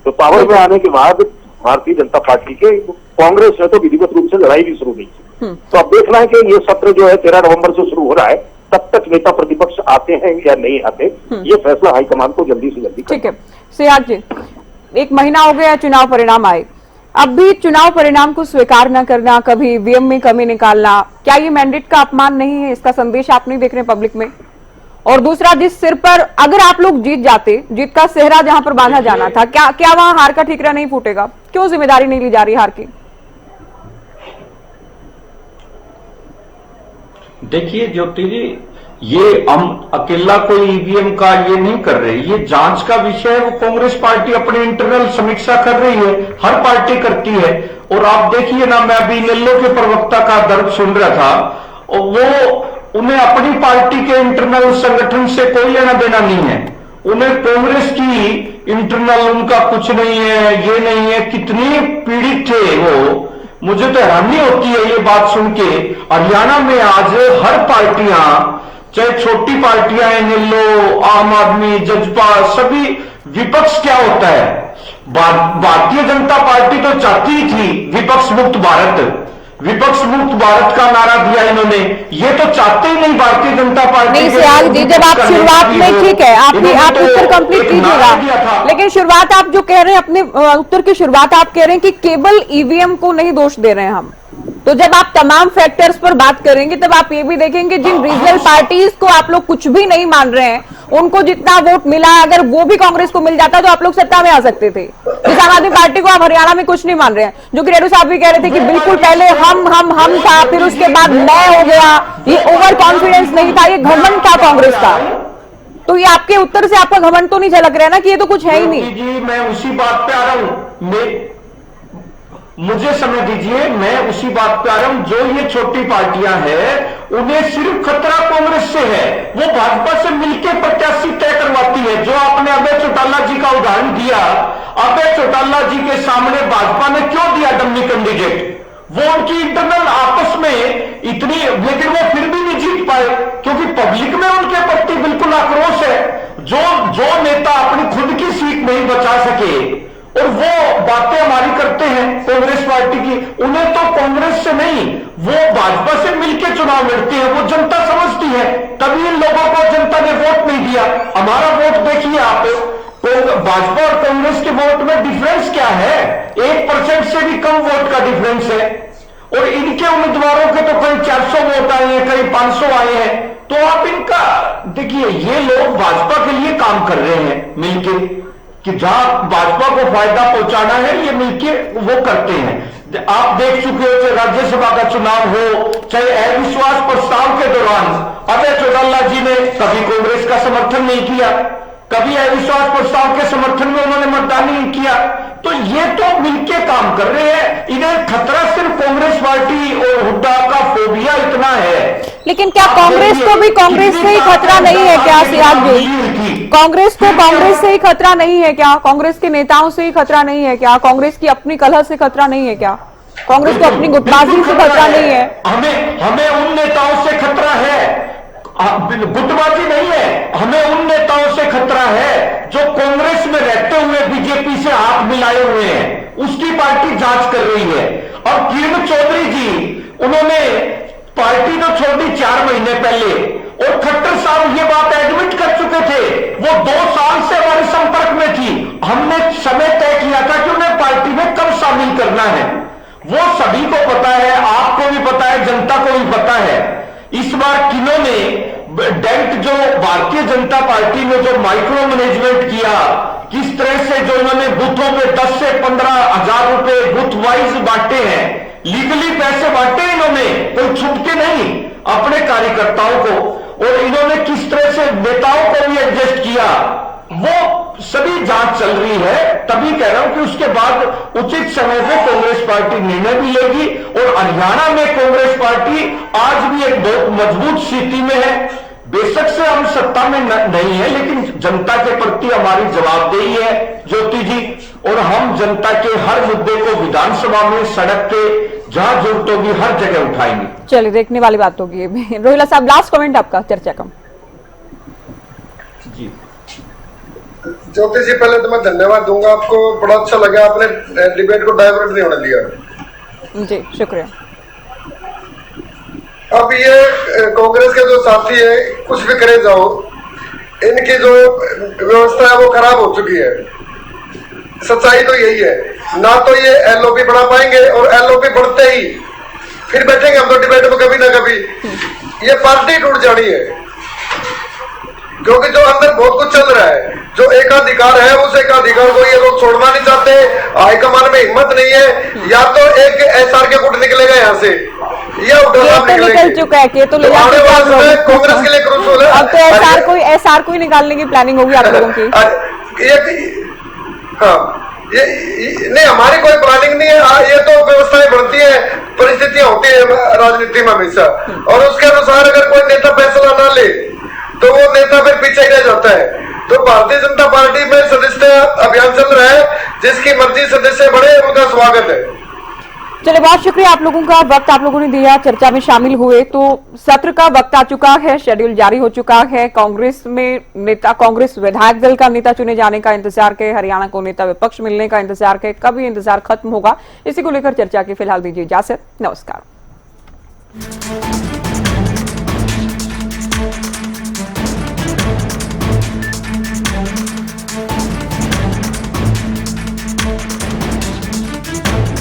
तो पावर में आने के बाद भारतीय जनता पार्टी के कांग्रेस ने तो विधिवत रूप से लड़ाई भी शुरू नहीं की। तो अब देखना है कि ये सत्र जो है 13 नवंबर से शुरू हो रहा है, तब तक नेता प्रतिपक्ष आते हैं या नहीं आते, ये फैसला हाईकमान को जल्दी से जल्दी ठीक है सियाज जी, 1 महीना हो गया चुनाव परिणाम आए, अब भी चुनाव परिणाम को स्वीकार न करना, कभी ईवीएम में कमी निकालना, क्या ये मैंडेट का अपमान नहीं है? इसका संदेश आप नहीं देख रहे पब्लिक में? और दूसरा, जिस सिर पर अगर आप लोग जीत जाते, जीत का सेहरा जहां पर बांधा जाना था, क्या वहां हार का ठीकरा नहीं फूटेगा? क्यों जिम्मेदारी नहीं ली जा रही हार की? देखिए ज्योति जी, ये हम अकेला कोई ईवीएम का ये नहीं कर रहे, ये जांच का विषय है। वो कांग्रेस पार्टी अपनी इंटरनल समीक्षा कर रही है, हर पार्टी करती है। और आप देखिए ना, मैं अभी नेल्लो के प्रवक्ता का दर्द सुन रहा था, और वो उन्हें अपनी पार्टी के इंटरनल संगठन से कोई लेना देना नहीं है, उन्हें कांग्रेस की इंटरनल उनका कुछ नहीं है, ये नहीं है। कितने पीड़ित थे वो, मुझे तो हैरानी होती है ये बात सुन के। हरियाणा में आज हर पार्टियां, चाहे छोटी पार्टियां हैं, नेल्लो, आम आदमी, जजपा, सभी विपक्ष क्या होता है? भारतीय जनता पार्टी तो चाहती थी विपक्ष मुक्त भारत, विपक्ष मुक्त भारत का नारा दिया इन्होंने, ये तो चाहते ही नहीं भारतीय जनता पार्टी। नहीं सियाज जी, जब आप शुरुआत में, ठीक है, आप उत्तर कंप्लीट कीजिएगा, लेकिन शुरुआत आप जो कह रहे हैं, अपने उत्तर की शुरुआत आप कह रहे हैं कि केवल ईवीएम को नहीं दोष दे रहे हैं हम, तो जब आप तमाम फैक्टर्स पर बात करेंगे तब आप ये भी देखेंगे जिन रीजनल पार्टीज को आप लोग कुछ भी नहीं मान रहे हैं, उनको जितना वोट मिला, अगर वो भी कांग्रेस को मिल जाता तो आप लोग सत्ता में आ सकते थे। जिस आम आदमी पार्टी को आप हरियाणा में कुछ नहीं मान रहे हैं, जो कि रेड्डी साहब भी कह रहे थे कि बिल्कुल पहले हम था, फिर उसके बाद मैं हो गया, ये ओवर कॉन्फिडेंस नहीं था, ये घमंड था कांग्रेस का। तो ये आपके उत्तर से आपका घमंड तो नहीं झलक रहा है ना कि ये तो कुछ है ही नहीं? जी, मैं उसी बात पे आ रहा हूं, मुझे समय दीजिए, मैं उसी बात पे आ रहा हूं। जो ये छोटी पार्टियां हैं, उन्हें सिर्फ खतरा कांग्रेस से है, वो भाजपा से मिलकर प्रत्याशी तय करवाती है। जो आपने अभय चौटाला जी का उदाहरण दिया, अभय चौटाला जी के सामने भाजपा ने क्यों दिया डम्मी कैंडिडेट? वो उनकी इंटरनल आपस में इतनी, लेकिन वो फिर भी नहीं जीत पाए, क्योंकि पब्लिक में उनके प्रति बिल्कुल आक्रोश है। जो नेता अपनी खुद की सीट नहीं बचा सके और वो बातें हमारी करते हैं कांग्रेस पार्टी की, उन्हें तो कांग्रेस से नहीं, वो भाजपा से मिलकर चुनाव लड़ते हैं, वो जनता समझती है, तभी इन लोगों को जनता ने वोट नहीं दिया। हमारा वोट देखिए आप, भाजपा और कांग्रेस के वोट में डिफरेंस क्या है? 1% से भी कम वोट का डिफरेंस है, और इनके उम्मीदवारों के तो कहीं 400 वोट आए हैं, कहीं 500 आए हैं। तो आप इनका देखिए, ये लोग भाजपा के लिए काम कर रहे हैं मिलकर, कि जहां भाजपा को फायदा पहुंचाना है, ये मिलके वो करते हैं। आप देख चुके हो, चाहे राज्यसभा का चुनाव हो, चाहे अविश्वास प्रस्ताव के दौरान अभय चौटाला जी ने कभी कांग्रेस का समर्थन नहीं किया, कभी अविश्वास प्रस्ताव के समर्थन में उन्होंने मतदान नहीं किया। तो ये तो मिलके काम कर रहे हैं। इन्हें खतरा सिर्फ कांग्रेस पार्टी और हुड्डा का फोबिया इतना है। लेकिन क्या कांग्रेस को भी कांग्रेस से ही खतरा नहीं है क्या सिराज जी? कांग्रेस को कांग्रेस से ही खतरा नहीं है क्या? कांग्रेस के नेताओं से ही खतरा नहीं है क्या? कांग्रेस की अपनी कलह से खतरा नहीं है क्या? कांग्रेस को अपनी गुटबाजी से खतरा नहीं है? हमें उन नेताओं से खतरा है, गुटबाजी नहीं है। हमें उन नेताओं से खतरा है जो कांग्रेस में रहते हुए बीजेपी से हाथ मिलाए हुए हैं। उसकी पार्टी जांच कर रही है। और किरण चौधरी जी, उन्होंने पार्टी तो छोड़ी 4 महीने पहले, और खट्टर साहब ये बात एडमिट कर चुके थे। वो 2 साल से हमारे संपर्क में थी। हमने समय तय किया था कि उन्हें पार्टी में कब शामिल करना है। वो सभी को पता है, आपको भी पता है, जनता को भी पता है। इस बार किन्होंने डेंट जो भारतीय जनता पार्टी में जो माइक्रो मैनेजमेंट किया, किस तरह से जो इन्होंने बूथों पे 10 से 15 हजार रुपए बूथ वाइज बांटे हैं, लीगली पैसे बांटे इन्होंने, कोई छुप के नहीं, अपने कार्यकर्ताओं को। और इन्होंने किस तरह से नेताओं को भी एडजस्ट किया, वो सभी जांच चल रही है। तभी कह रहा हूं कि उसके बाद उचित समय पे कांग्रेस पार्टी निर्णय भी लेगी। और हरियाणा में कांग्रेस पार्टी आज भी एक बहुत मजबूत स्थिति में है। बेशक से हम सत्ता में नहीं है, लेकिन जनता के प्रति हमारी जवाबदेही है ज्योति जी। और हम जनता के हर मुद्दे को विधानसभा में, सड़क पे, जहां जरूरत होगी हर जगह उठाएंगे। चलिए, देखने वाली बात होगी। रोहिला साहब, लास्ट कमेंट आपका चर्चा का। जी ज्योति जी, पहले तो मैं धन्यवाद दूंगा आपको, बड़ा अच्छा लगा, आपने डिबेट को डाइवर्ट नहीं होने दिया। जी शुक्रिया। अब ये कांग्रेस के जो साथी है, कुछ भी करे जाओ, इनकी जो व्यवस्था है वो खराब हो चुकी है। सच्चाई तो यही है। ना तो ये एलओपी बढ़ा पाएंगे, और एलओपी बढ़ते ही फिर बैठेंगे हम तो डिबेट में कभी ना कभी। ये पार्टी टूट जानी है, क्योंकि जो अंदर बहुत कुछ चल रहा है। जो एकाधिकार है, उस एकाधिकार को ये लोग छोड़ना नहीं चाहते। हाईकमान में हिम्मत नहीं है। या तो एक एसआर के गुट निकलेगा यहाँ से, या निकल चुका है कि तो कांग्रेस के लिए क्रूशल है। अब तो एसआर को ही निकालने की प्लानिंग होगी आप लोगों की। हाँ, ये नहीं, हमारी कोई प्लानिंग नहीं है। ये तो व्यवस्थाएं बनती है, परिस्थितियां होती है राजनीति में हमेशा, और उसके अनुसार अगर कोई नेता फैसला ना ले तो वो नेता फिर पीछे रह जाता है। तो भारतीय जनता पार्टी में सदस्यता अभियान चल रहा है, जिसकी मर्जी सदस्य बढ़े उनका स्वागत है। चलिए, बहुत शुक्रिया आप लोगों का, वक्त आप लोगों ने दिया, चर्चा में शामिल हुए। तो सत्र का वक्त आ चुका है, शेड्यूल जारी हो चुका है। कांग्रेस में नेता, कांग्रेस विधायक दल का नेता चुने जाने का इंतजार के, हरियाणा को नेता विपक्ष मिलने का इंतजार के, कब ये इंतजार खत्म होगा, इसी को लेकर चर्चा की फिलहाल दीजिए इजाजत। नमस्कार।